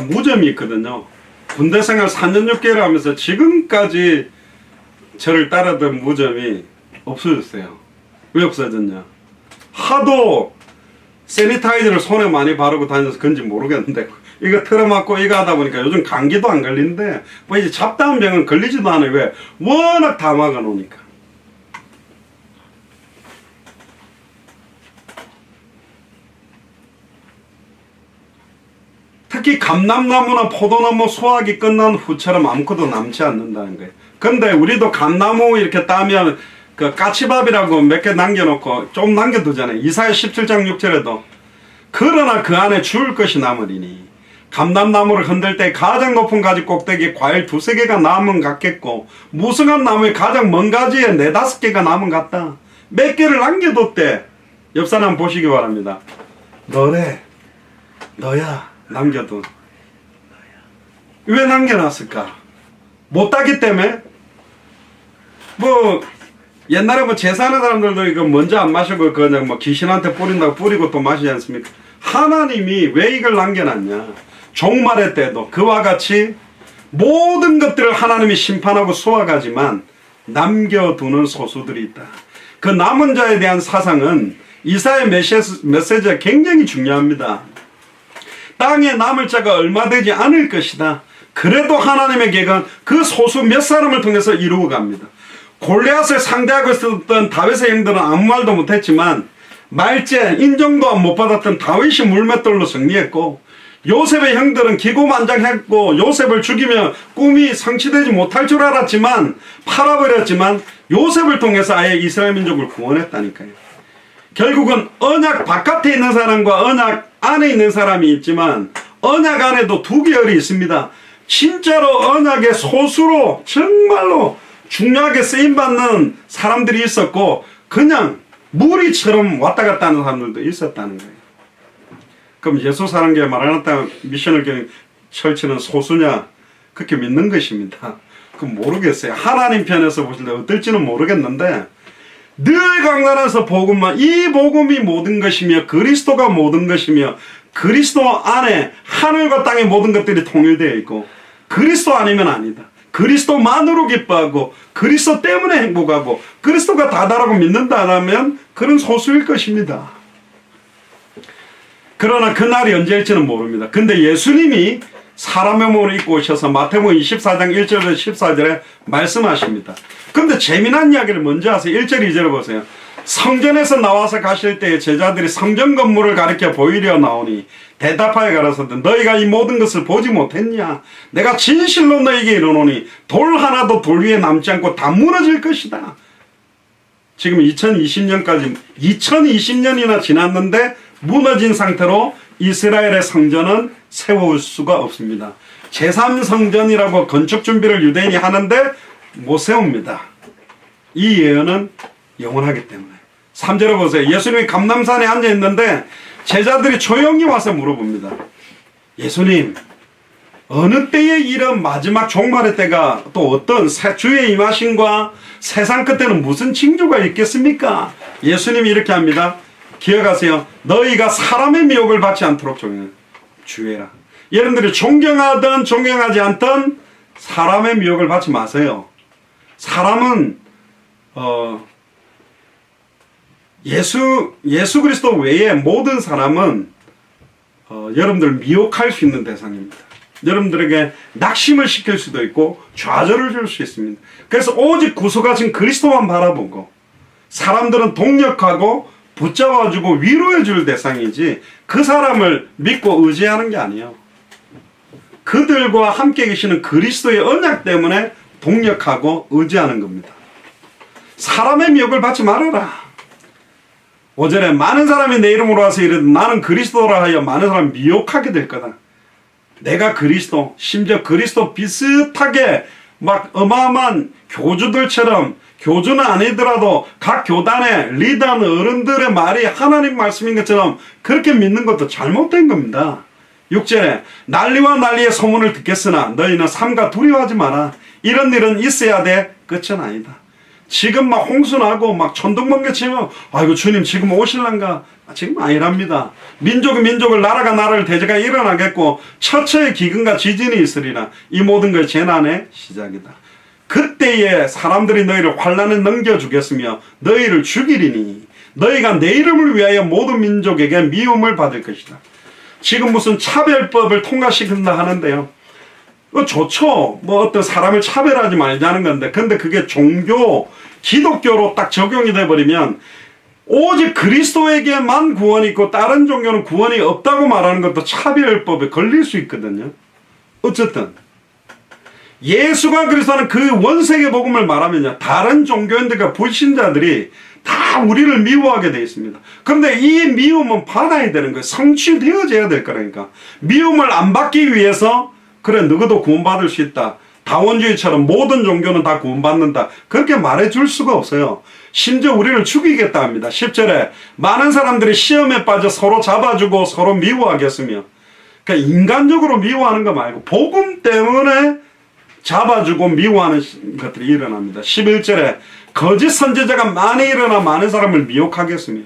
무점이 있거든요. 군대 생활 4년 6개월 하면서 지금까지 저를 따르던 무점이 없어졌어요. 왜 없어졌냐? 하도 세니타이저를 손에 많이 바르고 다녀서 그런지 모르겠는데, 이거 틀어맞고 이거 하다 보니까 요즘 감기도 안 걸리는데, 뭐 이제 잡다한 병은 걸리지도 않아요. 왜? 워낙 다 막아 놓으니까. 특히 감람나무나 포도나무 수확이 끝난 후처럼 아무것도 남지 않는다는 거예요. 근데 우리도 감나무 이렇게 따면 그 까치밥이라고 몇 개 남겨놓고 좀 남겨두잖아요. 이사야 17장 6절에도 그러나 그 안에 주울 것이 남으리니 감람나무를 흔들 때 가장 높은 가지 꼭대기에 과일 2-3개가 남은 같겠고 무성한 나무의 가장 먼 가지에 4-5개가 남은 같다. 몇 개를 남겨뒀대. 옆 사람 보시기 바랍니다. 너야 남겨둔. 왜 남겨놨을까? 못 따기 때문에? 뭐 옛날에 뭐 제사하는 사람들도 이거 먼저 안 마시고 그냥 뭐 귀신한테 뿌린다고 뿌리고 또 마시지 않습니까? 하나님이 왜 이걸 남겨놨냐? 종말의 때도 그와 같이 모든 것들을 하나님이 심판하고 수확하지만 남겨두는 소수들이 있다. 그 남은 자에 대한 사상은 이사야 메시지가 굉장히 중요합니다. 땅에 남을 자가 얼마 되지 않을 것이다. 그래도 하나님의 계획은 그 소수 몇 사람을 통해서 이루어 갑니다. 골리앗을 상대하고 있었던 다윗의 형들은 아무 말도 못했지만 말제 인정도 못 받았던 다윗이 물맷돌로 승리했고, 요셉의 형들은 기고만장했고 요셉을 죽이면 꿈이 성취되지 못할 줄 알았지만 팔아버렸지만 요셉을 통해서 아예 이스라엘 민족을 구원했다니까요. 결국은 언약 바깥에 있는 사람과 언약 안에 있는 사람이 있지만 언약 안에도 두 계열이 있습니다. 진짜로 언약의 소수로 정말로 중요하게 쓰임받는 사람들이 있었고 그냥 무리처럼 왔다 갔다 하는 사람들도 있었다는 거예요. 그럼 예수 사랑교회 마라나타 미션을 교회 철치는 소수냐? 그렇게 믿는 것입니다. 그럼 모르겠어요. 하나님 편에서 보실 때 어떨지는 모르겠는데 늘 강단에서 복음만, 이 복음이 모든 것이며 그리스도가 모든 것이며 그리스도 안에 하늘과 땅의 모든 것들이 통일되어 있고 그리스도 아니면 아니다. 그리스도만으로 기뻐하고 그리스도 때문에 행복하고 그리스도가 다다라고 믿는다면 그런 소수일 것입니다. 그러나 그날이 언제일지는 모릅니다. 근데 예수님이 사람의 몸을 입고 오셔서 마태복음 24장 1절에서 14절에 말씀하십니다. 근데 재미난 이야기를 먼저 하세요. 1절 2절을 보세요. 성전에서 나와서 가실 때에 제자들이 성전 건물을 가리켜 보이려 나오니 대답하여 가라사대 너희가 이 모든 것을 보지 못했냐? 내가 진실로 너희에게 이르노니 돌 하나도 돌 위에 남지 않고 다 무너질 것이다. 지금 2020년이나 지났는데 무너진 상태로 이스라엘의 성전은 세울 수가 없습니다. 제3성전이라고 건축 준비를 유대인이 하는데 못 세웁니다. 이 예언은 영원하기 때문에. 3절을 보세요. 예수님이 감람산에 앉아 있는데 제자들이 조용히 와서 물어봅니다. 예수님, 어느 때에 이런 마지막 종말의 때가 또 어떤 주의 임하심과 세상 끝에는 무슨 징조가 있겠습니까? 예수님이 이렇게 합니다. 기억하세요. 너희가 사람의 미혹을 받지 않도록 주의해라. 여러분들이 존경하든 존경하지 않든 사람의 미혹을 받지 마세요. 사람은 예수 그리스도 외에 모든 사람은 여러분들을 미혹할 수 있는 대상입니다. 여러분들에게 낙심을 시킬 수도 있고 좌절을 줄 수 있습니다. 그래서 오직 구속하신 그리스도만 바라보고 사람들은 동력하고 붙잡아주고 위로해줄 대상이지 그 사람을 믿고 의지하는 게 아니에요. 그들과 함께 계시는 그리스도의 언약 때문에 동력하고 의지하는 겁니다. 사람의 미혹을 받지 말아라. 5절에 많은 사람이 내 이름으로 와서 이르되 나는 그리스도라 하여 많은 사람을 미혹하게 될 거다. 내가 그리스도, 심지어 그리스도 비슷하게 막 어마어마한 교주들처럼, 교주는 아니더라도 각 교단의 리더는 어른들의 말이 하나님 말씀인 것처럼 그렇게 믿는 것도 잘못된 겁니다. 6절에 난리와 난리의 소문을 듣겠으나 너희는 삼가 두려워하지 마라. 이런 일은 있어야 돼. 끝은 아니다. 지금 막 홍수나고 막 천둥번개 치면 아이고 주님 지금 오실란가? 지금 아니랍니다. 민족이 민족을 나라가 나라를 대적하 일어나겠고 처처의 기근과 지진이 있으리라. 이 모든 것 재난의 시작이다. 그때에 사람들이 너희를 환난에 넘겨주겠으며 너희를 죽이리니 너희가 내 이름을 위하여 모든 민족에게 미움을 받을 것이다. 지금 무슨 차별법을 통과시킨다 하는데요. 좋죠. 뭐 어떤 사람을 차별하지 말자는 건데 근데 그게 종교 기독교로 딱 적용이 돼버리면 오직 그리스도에게만 구원이 있고 다른 종교는 구원이 없다고 말하는 것도 차별법에 걸릴 수 있거든요. 어쨌든 예수가 그리스도는 그 원세계 복음을 말하면요 다른 종교인들과 불신자들이 다 우리를 미워하게 되어 있습니다. 그런데 이 미움은 받아야 되는 거예요. 성취되어져야 될 거라니까. 미움을 안 받기 위해서 그래 너희도 구원받을 수 있다. 다원주의처럼 모든 종교는 다 구원받는다. 그렇게 말해줄 수가 없어요. 심지어 우리를 죽이겠다 합니다. 10절에 많은 사람들이 시험에 빠져 서로 잡아주고 서로 미워하겠으며 그러니까 인간적으로 미워하는 거 말고 복음 때문에 잡아주고 미워하는 것들이 일어납니다. 11절에 거짓 선지자가 많이 일어나 많은 사람을 미혹하겠으며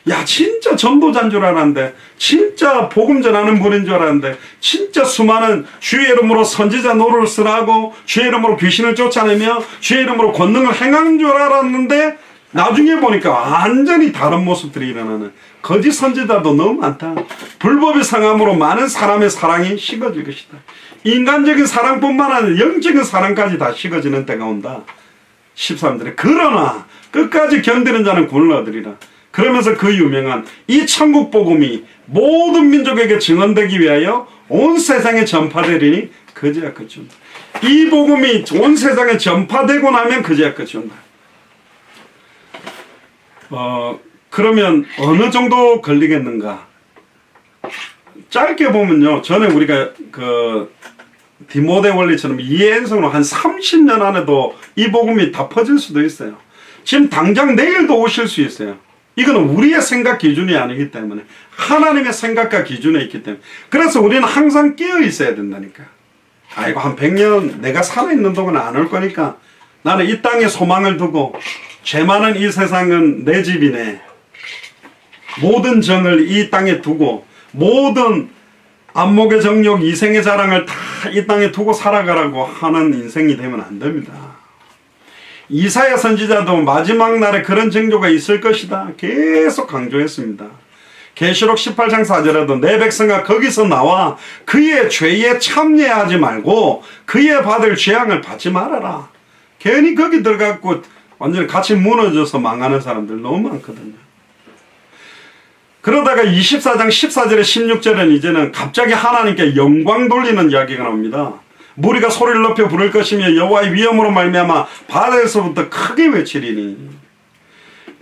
야 진짜 전도자인 줄 알았는데 진짜 복음 전하는 분인 줄 알았는데 진짜 수많은 주의 이름으로 선지자 노릇을 하고 주의 이름으로 귀신을 쫓아내며 주의 이름으로 권능을 행하는 줄 알았는데 나중에 보니까 완전히 다른 모습들이 일어나는 거짓 선지자도 너무 많다. 불법의 상함으로 많은 사람의 사랑이 식어질 것이다. 인간적인 사랑뿐만 아니라 영적인 사랑까지 다 식어지는 때가 온다. 13절에 그러나 끝까지 견디는 자는 구원을 얻으리라. 그러면서 그 유명한 이 천국 복음이 모든 민족에게 증언되기 위하여 온 세상에 전파되리니 그제야 끝이 온다. 이 복음이 온 세상에 전파되고 나면 그제야 끝이 온다. 그러면 어느 정도 걸리겠는가? 짧게 보면요. 전에 우리가 그 디모데 원리처럼 이해행성으로 한 30년 안에도 이 복음이 다 퍼질 수도 있어요. 지금 당장 내일도 오실 수 있어요. 이거는 우리의 생각 기준이 아니기 때문에 하나님의 생각과 기준에 있기 때문에 그래서 우리는 항상 깨어 있어야 된다니까. 아이고 한 100년 내가 살아있는 동안 안 올 거니까 나는 이 땅에 소망을 두고 죄 많은 이 세상은 내 집이네. 모든 정을 이 땅에 두고 모든 안목의 정욕 이생의 자랑을 다 이 땅에 두고 살아가라고 하는 인생이 되면 안 됩니다. 이사야 선지자도 마지막 날에 그런 징조가 있을 것이다 계속 강조했습니다. 계시록 18장 4절에도 내 백성아 거기서 나와 그의 죄에 참여하지 말고 그의 받을 재앙을 받지 말아라. 괜히 거기 들어가고 완전히 같이 무너져서 망하는 사람들 너무 많거든요. 그러다가 24장 14절에 16절에는 이제는 갑자기 하나님께 영광 돌리는 이야기가 나옵니다. 무리가 소리를 높여 부를 것이며 여호와의 위엄으로 말미암아 바다에서부터 크게 외치리니.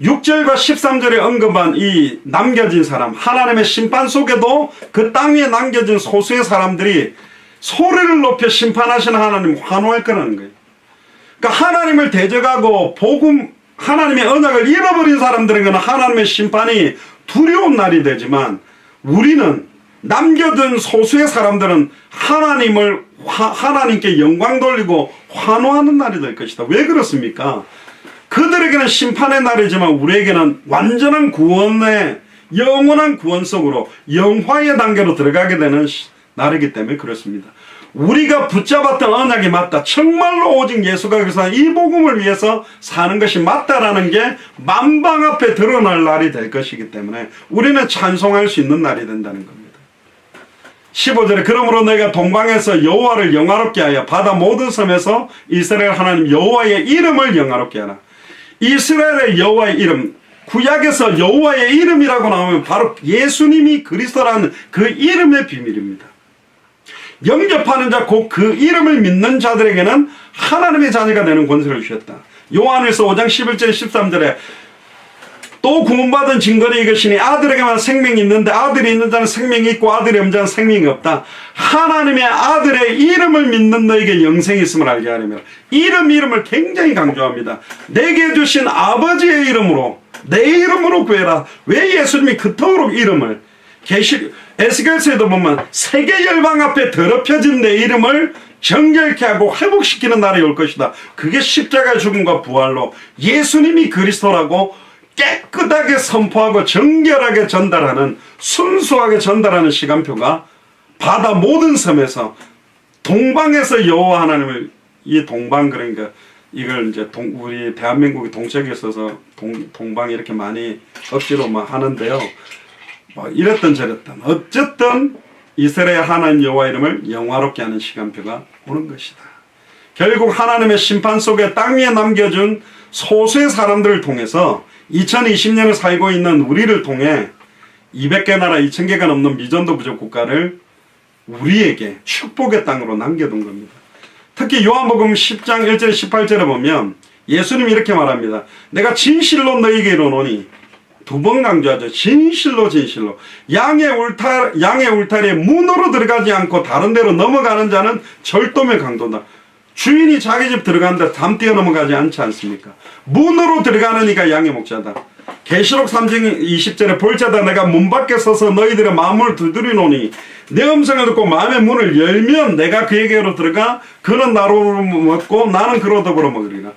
6절과 13절에 언급한 이 남겨진 사람 하나님의 심판 속에도 그 땅 위에 남겨진 소수의 사람들이 소리를 높여 심판하시는 하나님 환호할 거라는 거예요. 그러니까 하나님을 대적하고 복음 하나님의 언약을 잃어버린 사람들에게는 하나님의 심판이 두려운 날이 되지만 우리는 남겨둔 소수의 사람들은 하나님께 영광 돌리고 환호하는 날이 될 것이다. 왜 그렇습니까? 그들에게는 심판의 날이지만 우리에게는 완전한 구원의 영원한 구원 속으로 영화의 단계로 들어가게 되는 날이기 때문에 그렇습니다. 우리가 붙잡았던 언약이 맞다. 정말로 오직 예수가 그래서 이 복음을 위해서 사는 것이 맞다라는 게 만방 앞에 드러날 날이 될 것이기 때문에 우리는 찬송할 수 있는 날이 된다는 겁니다. 15절에 그러므로 너희가 동방에서 여호와를 영화롭게 하여 바다 모든 섬에서 이스라엘 하나님 여호와의 이름을 영화롭게 하라. 이스라엘의 여호와의 이름, 구약에서 여호와의 이름이라고 나오면 바로 예수님이 그리스도라는 그 이름의 비밀입니다. 영접하는 자 곧 그 이름을 믿는 자들에게는 하나님의 자녀가 되는 권세를 주셨다. 요한일서 5장 11절 13절에 또 구원받은 증거는 이것이니 아들에게만 생명이 있는데 아들이 있는 자는 생명이 있고 아들이 없는 자는 생명이 없다. 하나님의 아들의 이름을 믿는 너에게 영생이 있음을 알게 하려면 이름을 굉장히 강조합니다. 내게 주신 아버지의 이름으로 내 이름으로 구해라. 왜 예수님이 그토록 이름을 에스겔서에도 보면 세계 열방 앞에 더럽혀진 내 이름을 정결케 하고 회복시키는 날이 올 것이다. 그게 십자가의 죽음과 부활로 예수님이 그리스도라고 깨끗하게 선포하고 정결하게 전달하는, 순수하게 전달하는 시간표가 바다 모든 섬에서 동방에서 여호와 하나님을, 이 동방 그러니까 이걸 이제 우리 대한민국이 동책에 있어서 동방 이렇게 많이 억지로 막 하는데요. 뭐 이랬던 저랬던 어쨌든 이스라엘 하나님 여호와 이름을 영화롭게 하는 시간표가 오는 것이다. 결국 하나님의 심판 속에 땅 위에 남겨준 소수의 사람들을 통해서 2020년을 살고 있는 우리를 통해 200개 나라 2000개가 넘는 미전도 부족 국가를 우리에게 축복의 땅으로 남겨둔 겁니다. 특히 요한복음 10장 1절 18절에 보면 예수님이 이렇게 말합니다. 내가 진실로 너희에게 이르노니, 두 번 강조하죠. 진실로 진실로. 양의 울타리에 문으로 들어가지 않고 다른 데로 넘어가는 자는 절도의 강도다. 주인이 자기 집 들어가는데 담 뛰어 넘어가지 않지 않습니까? 문으로 들어가는 이가 양의 목자다. 계시록 3장 20절에 볼자다 내가 문 밖에 서서 너희들의 마음을 두드리노니 내 음성을 듣고 마음의 문을 열면 내가 그에게로 들어가 그는 나로 먹고 나는 그로 더불어 먹으리라.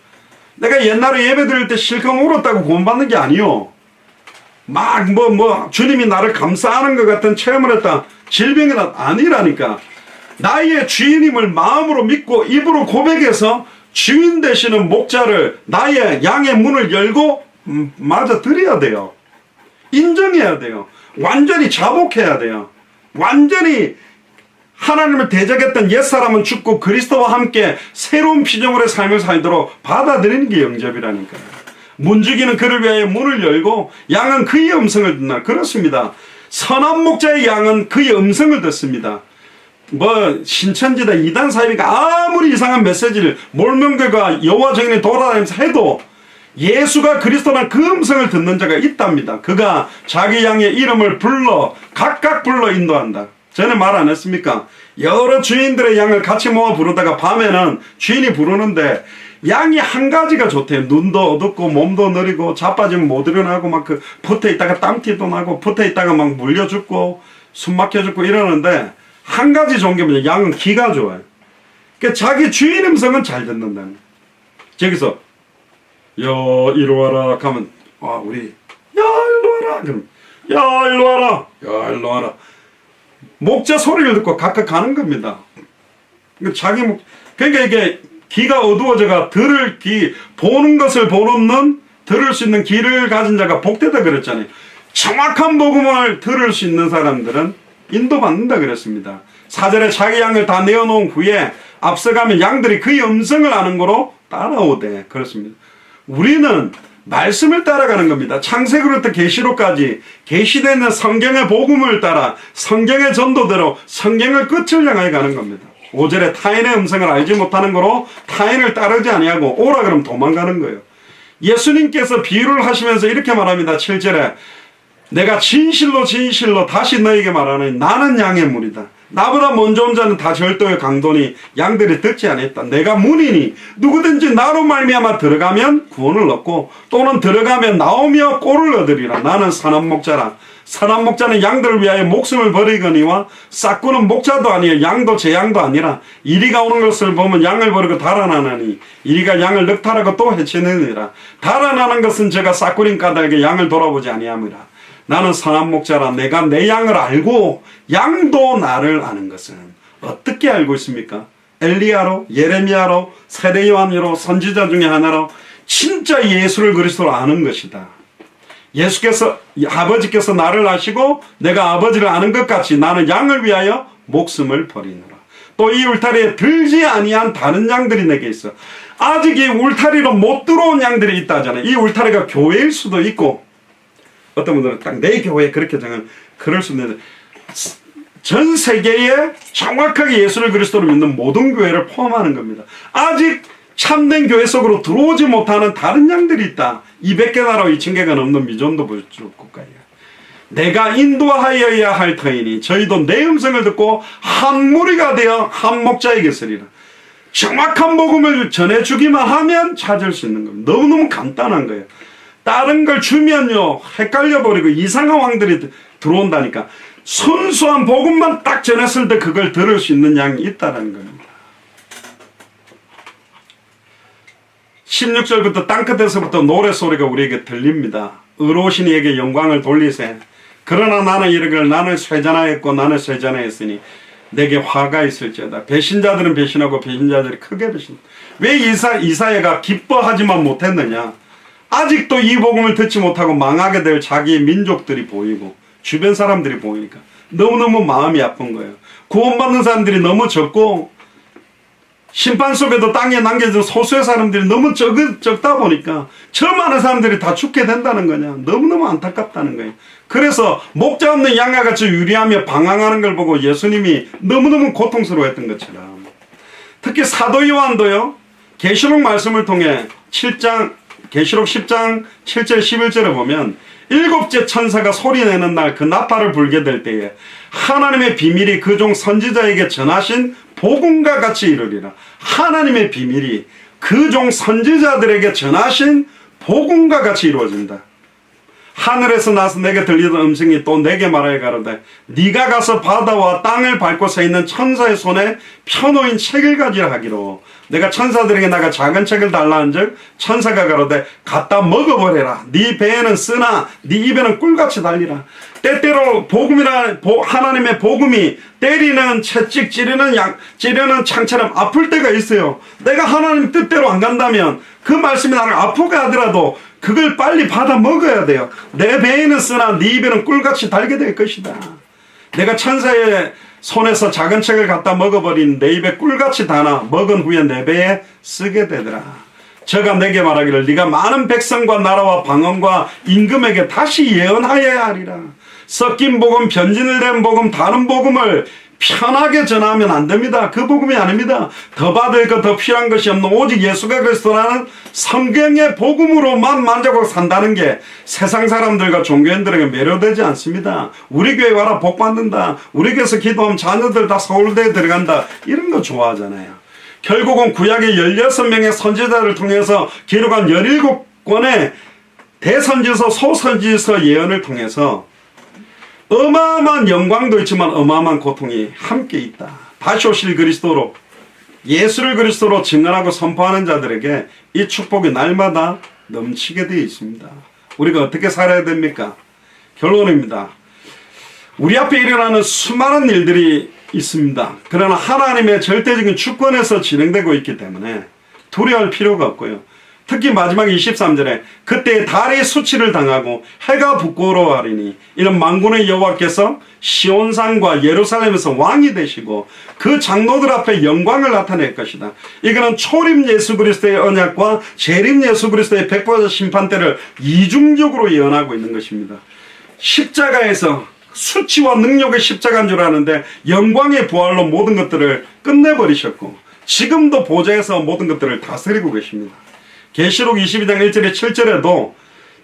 내가 옛날에 예배 드릴 때 실컷 울었다고 구원받는 게 아니요. 막 주님이 나를 감싸는 것 같은 체험을 했다. 질병이 아니라니까. 나의 주인임을 마음으로 믿고 입으로 고백해서 주인 되시는 목자를, 나의 양의 문을 열고 맞아 드려야 돼요. 인정해야 돼요. 완전히 자복해야 돼요. 완전히 하나님을 대적했던 옛사람은 죽고 그리스도와 함께 새로운 피조물의 삶을 살도록 받아들이는 게 영접이라니까요. 문지기는 그를 위하여 문을 열고 양은 그의 음성을 듣나. 그렇습니다. 선한 목자의 양은 그의 음성을 듣습니다. 신천지다 이단 사이비가 아무리 이상한 메시지를 몰명들과 여호와 증인이 돌아다니면서 해도 예수가 그리스도란 그 음성을 듣는 자가 있답니다. 그가 자기 양의 이름을 각각 불러 인도한다. 전에 말 안 했습니까? 여러 주인들의 양을 같이 모아 부르다가 밤에는 주인이 부르는데 양이 한 가지가 좋대요. 눈도 어둡고 몸도 느리고 자빠지면 못 일어나고 막 붙어 있다가 땀티도 나고 붙어 있다가 막 물려 죽고 숨 막혀 죽고 이러는데 한 가지 좋은 게 뭐냐? 양은 귀가 좋아요. 그러니까 자기 주인 음성은 잘 듣는다는. 저기서 야 이리 와라 가면 우리 야 일로 와라 그럼 야 일로 와라 야 일로 와라 목자 소리를 듣고 각각 가는 겁니다. 그러니까 이게 귀가 어두워져가 들을 귀, 보는 것을 보는 눈, 들을 수 있는 귀를 가진 자가 복되다 그랬잖아요. 정확한 복음을 들을 수 있는 사람들은 인도받는다 그랬습니다. 4절에 자기 양을 다 내어놓은 후에 앞서가면 양들이 그의 음성을 아는 거로 따라오대. 그렇습니다. 우리는 말씀을 따라가는 겁니다. 창세기로부터 계시록까지 계시되는 성경의 복음을 따라 성경의 전도대로 성경의 끝을 향하여 가는 겁니다. 5절에 타인의 음성을 알지 못하는 거로 타인을 따르지 아니하고 오라 그러면 도망가는 거예요. 예수님께서 비유를 하시면서 이렇게 말합니다. 7절에 내가 진실로 진실로 다시 너에게 말하노니 나는 양의 문이다. 나보다 먼저 온 자는 다 절도의 강도니 양들이 듣지 않았다. 내가 문이니 누구든지 나로 말미암아 들어가면 구원을 얻고 또는 들어가면 나오며 꼴을 얻으리라. 나는 선한 목자라. 선한 목자는 양들을 위하여 목숨을 버리거니와 싹구는 목자도 아니요 양도 제 양도 아니라 이리가 오는 것을 보면 양을 버리고 달아나느니 이리가 양을 늑탈하고 또 해치느니라. 달아나는 것은 제가 싹구린 까닭에 양을 돌아보지 아니함이라. 나는 선한 목자라. 내가 내 양을 알고 양도 나를 아는 것은 어떻게 알고 있습니까? 엘리야로, 예레미야로, 세례 요한으로, 선지자 중에 하나로 진짜 예수를 그리스도로 아는 것이다. 예수께서, 아버지께서 나를 아시고 내가 아버지를 아는 것 같이 나는 양을 위하여 목숨을 버리노라. 또 이 울타리에 들지 아니한 다른 양들이 내게 있어. 아직 이 울타리로 못 들어온 양들이 있다 하잖아요. 이 울타리가 교회일 수도 있고, 어떤 분들은 딱 내 교회 그렇게 정한, 그럴 수도 있는데, 전 세계에 정확하게 예수를 그리스도로 믿는 모든 교회를 포함하는 겁니다. 아직 참된 교회 속으로 들어오지 못하는 다른 양들이 있다. 200개 나라 2,000개가 넘는 미존도 부족 국가예요. 내가 인도하여야 할 터이니 저희도 내 음성을 듣고 한 무리가 되어 한 목자에게 서리라. 정확한 복음을 전해주기만 하면 찾을 수 있는 겁니다. 너무너무 간단한 거예요. 다른 걸 주면요 헷갈려버리고 이상한 왕들이 들어온다니까. 순수한 복음만 딱 전했을 때 그걸 들을 수 있는 양이 있다는 겁니다. 16절부터 땅끝에서부터 노래소리가 우리에게 들립니다. 의로우신 이에게 영광을 돌리세. 그러나 나는 이르기를 나는 쇠잔하였고 나는 쇠잔하였으니 내게 화가 있을지어다. 배신자들은 배신하고 배신자들이 크게 배신한다. 왜 이사야가 기뻐하지만 못했느냐? 아직도 이 복음을 듣지 못하고 망하게 될 자기 민족들이 보이고 주변 사람들이 보이니까 너무너무 마음이 아픈 거예요. 구원받는 사람들이 너무 적고 심판 속에도 땅에 남겨진 소수의 사람들이 너무 적다 보니까 저 많은 사람들이 다 죽게 된다는 거냐. 너무너무 안타깝다는 거예요. 그래서 목자 없는 양과 같이 유리하며 방황하는 걸 보고 예수님이 너무너무 고통스러워했던 것처럼, 특히 사도 요한도요 계시록 말씀을 통해 계시록 10장 7절 11절에 보면 일곱째 천사가 소리내는 날 그 나팔을 불게 될 때에 하나님의 비밀이 그 종 선지자에게 전하신 복음과 같이 이르리라. 하나님의 비밀이 그 종 선지자들에게 전하신 복음과 같이 이루어진다. 하늘에서 나서 내게 들리던 음성이 또 내게 말하여 가로되 네가 가서 바다와 땅을 밟고 서 있는 천사의 손에 펴놓인 책을 가지라 하기로 내가 천사들에게 나가 작은 책을 달라 한즉 천사가 가로되 갖다 먹어버려라. 네 배에는 쓰나 네 입에는 꿀같이 달리라. 때때로 하나님의 복음이 때리는 채찍 찌르는 창처럼 아플 때가 있어요. 내가 하나님 뜻대로 안 간다면 그 말씀이 나를 아프게 하더라도 그걸 빨리 받아 먹어야 돼요. 내 배에는 쓰나 네 입에는 꿀같이 달게 될 것이다. 내가 천사의 손에서 작은 책을 갖다 먹어버린 내 입에 꿀같이 다나 먹은 후에 내 배에 쓰게 되더라. 저가 내게 말하기를 네가 많은 백성과 나라와 방언과 임금에게 다시 예언하여야 하리라. 섞인 복음, 변진을 된 복음, 다른 복음을 편하게 전하면 안 됩니다. 그 복음이 아닙니다. 더 받을 것, 더 필요한 것이 없는 오직 예수가 그리스도라는 성경의 복음으로만 만족하고 산다는 게 세상 사람들과 종교인들에게 매료되지 않습니다. 우리 교회 와라 복 받는다. 우리 교회에서 기도하면 자녀들 다 서울대에 들어간다. 이런 거 좋아하잖아요. 결국은 구약의 16명의 선지자를 통해서 기록한 17권의 대선지서, 소선지서 예언을 통해서 어마어마한 영광도 있지만 어마어마한 고통이 함께 있다. 다시 오실 그리스도로, 예수를 그리스도로 증언하고 선포하는 자들에게 이 축복이 날마다 넘치게 되어 있습니다. 우리가 어떻게 살아야 됩니까? 결론입니다. 우리 앞에 일어나는 수많은 일들이 있습니다. 그러나 하나님의 절대적인 주권에서 진행되고 있기 때문에 두려워할 필요가 없고요. 특히 마지막 23절에 그때 달이 수치를 당하고 해가 부끄러워하리니 이는 만군의 여호와께서 시온산과 예루살렘에서 왕이 되시고 그 장로들 앞에 영광을 나타낼 것이다. 이거는 초림 예수 그리스도의 언약과 재림 예수 그리스도의 백보자 심판 때를 이중적으로 예언하고 있는 것입니다. 십자가에서 수치와 능력의 십자가인 줄 아는데 영광의 부활로 모든 것들을 끝내버리셨고 지금도 보좌에서 모든 것들을 다스리고 계십니다. 계시록 22장 1절에 7절에도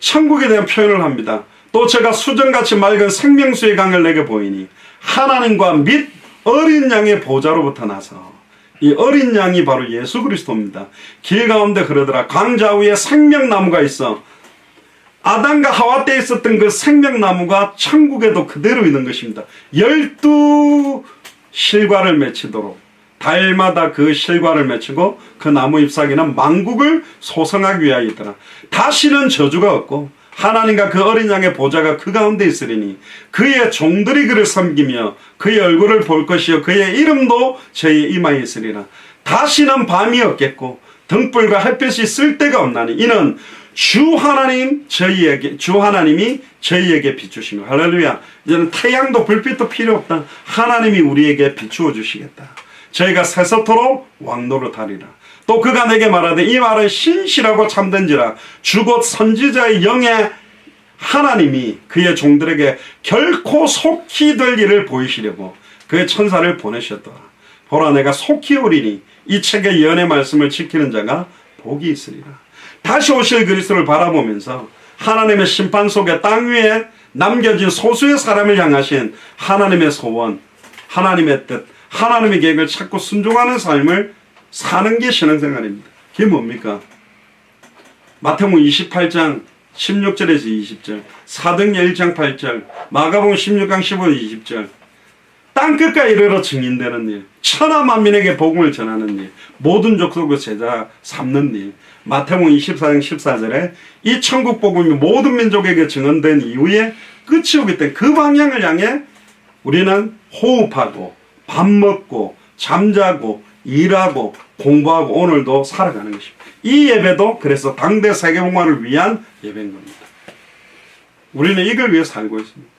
천국에 대한 표현을 합니다. 또 제가 수정같이 맑은 생명수의 강을 내게 보이니 하나님과 및 어린 양의 보좌로부터 나서, 이 어린 양이 바로 예수 그리스도입니다. 길 가운데 그러더라. 강 좌우에 생명나무가 있어. 아담과 하와 때 있었던 그 생명나무가 천국에도 그대로 있는 것입니다. 12실과를 맺히도록 달마다 그 실과를 맺히고 그 나무 잎사귀는 만국을 소성하기 위하여 있더라. 다시는 저주가 없고 하나님과 그 어린 양의 보좌가 그 가운데 있으리니 그의 종들이 그를 섬기며 그의 얼굴을 볼 것이요 그의 이름도 저희 이마에 있으리라. 다시는 밤이 없겠고 등불과 햇볕이 쓸 데가 없나니 이는 주 하나님이 저희에게 비추시며. 할렐루야. 이제는 태양도 불빛도 필요 없다. 하나님이 우리에게 비추어 주시겠다. 저희가 세세토록 왕노릇하리라. 또 그가 내게 말하되 이 말은 신실하고 참된지라. 주곧 선지자의 영의 하나님이 그의 종들에게 결코 속히 될 일을 보이시려고 그의 천사를 보내셨더라. 보라 내가 속히 오리니 이 책의 예언의 말씀을 지키는 자가 복이 있으리라. 다시 오실 그리스도를 바라보면서 하나님의 심판 속에 땅 위에 남겨진 소수의 사람을 향하신 하나님의 소원, 하나님의 뜻, 하나님의 계획을 찾고 순종하는 삶을 사는 게 신앙생활입니다. 그게 뭡니까? 마태복음 28장 16절에서 20절, 사도행전 1장 8절, 마가복음 16장 15절 20절, 땅끝까지 이르러 증인되는 일, 천하 만민에게 복음을 전하는 일, 모든 족속의 제자 삼는 일, 마태복음 24장 14절에 이 천국 복음이 모든 민족에게 증언된 이후에 끝이 오기 때문에 그 방향을 향해 우리는 호흡하고 밥 먹고 잠자고 일하고 공부하고 오늘도 살아가는 것입니다. 이 예배도 그래서 당대 세계복음화를 위한 예배인 겁니다. 우리는 이걸 위해 살고 있습니다.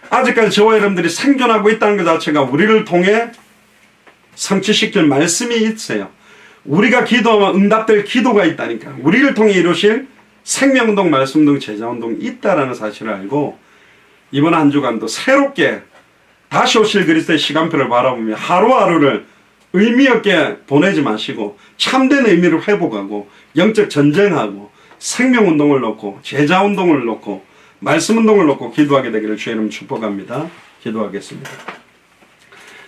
아직까지 저와 여러분들이 생존하고 있다는 것 자체가 우리를 통해 성취시킬 말씀이 있어요. 우리가 기도하면 응답될 기도가 있다니까. 우리를 통해 이루실 생명운동, 말씀운동, 제자운동이 있다는 사실을 알고 이번 한 주간도 새롭게 다시 오실 그리스도의 시간표를 바라보며 하루하루를 의미 없게 보내지 마시고 참된 의미를 회복하고 영적 전쟁하고 생명운동을 놓고 제자운동을 놓고 말씀운동을 놓고 기도하게 되기를 주의 이름 축복합니다. 기도하겠습니다.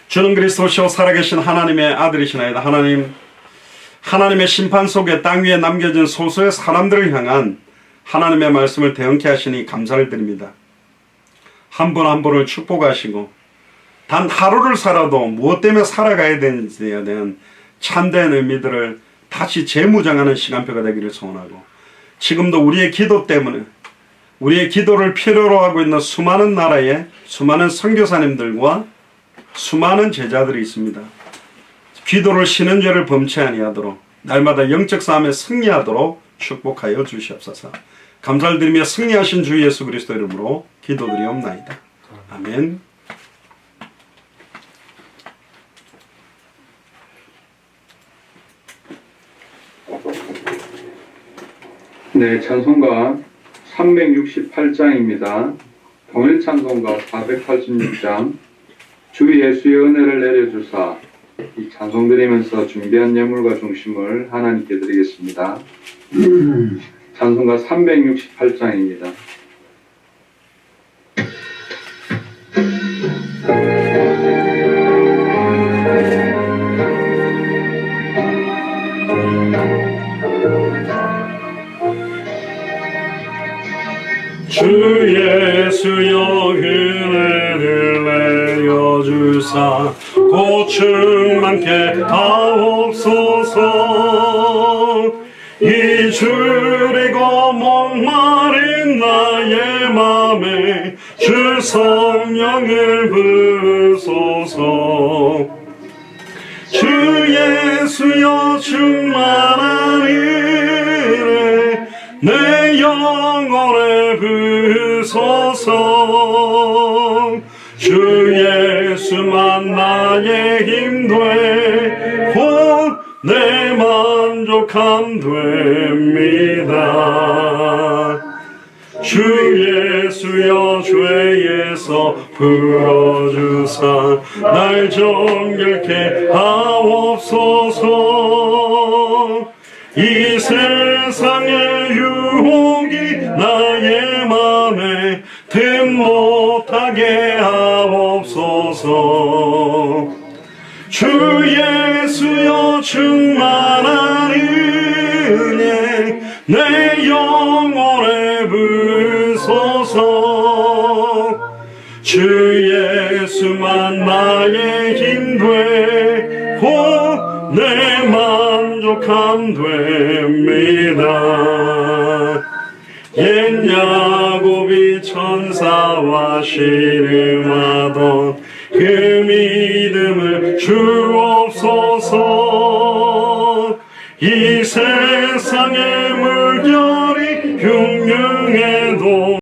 주는 그리스도시요 살아계신 하나님의 아들이시나이다. 하나님의 심판 속에 땅 위에 남겨진 소수의 사람들을 향한 하나님의 말씀을 대응케 하시니 감사를 드립니다. 한 분 한 분을 축복하시고 단 하루를 살아도 무엇 때문에 살아가야 되는지에 대한 참된 의미들을 다시 재무장하는 시간표가 되기를 소원하고 지금도 우리의 기도 때문에 우리의 기도를 필요로 하고 있는 수많은 나라의 수많은 선교사님들과 수많은 제자들이 있습니다. 기도를 쉬는 죄를 범치 아니하도록 날마다 영적 싸움에 승리하도록 축복하여 주시옵소서. 감사를 드리며 승리하신 주 예수 그리스도 이름으로 기도드리옵나이다. 아멘. 네, 찬송가 368장입니다. 동일 찬송가 486장 주 예수의 은혜를 내려주사 이 찬송 드리면서 준비한 예물과 중심을 하나님께 드리겠습니다. 찬송가 368장입니다. 주 예수여 은혜를 내려주사 고충 많게 하옵소서. 이 줄이고 목마른 나의 맘에 주 성령을 부으소서. 주 예수여 충만한 은혜 내 영혼에 부으소서. 주 예수만 나의 힘돼 곧 내 만족함 됩니다. 주 예수여 죄에서 풀어주사 날 정결케 하옵소서. 이 세상의 유혹이 나의 맘에 틈 못하게 하옵소서. 주 예수여 충만한 은혜 내 영혼에 부으소서. 주 예수만 나의 힘돼 곧 내 만족함 됩니다. 옛 감사와 신음하던 그 믿음을 주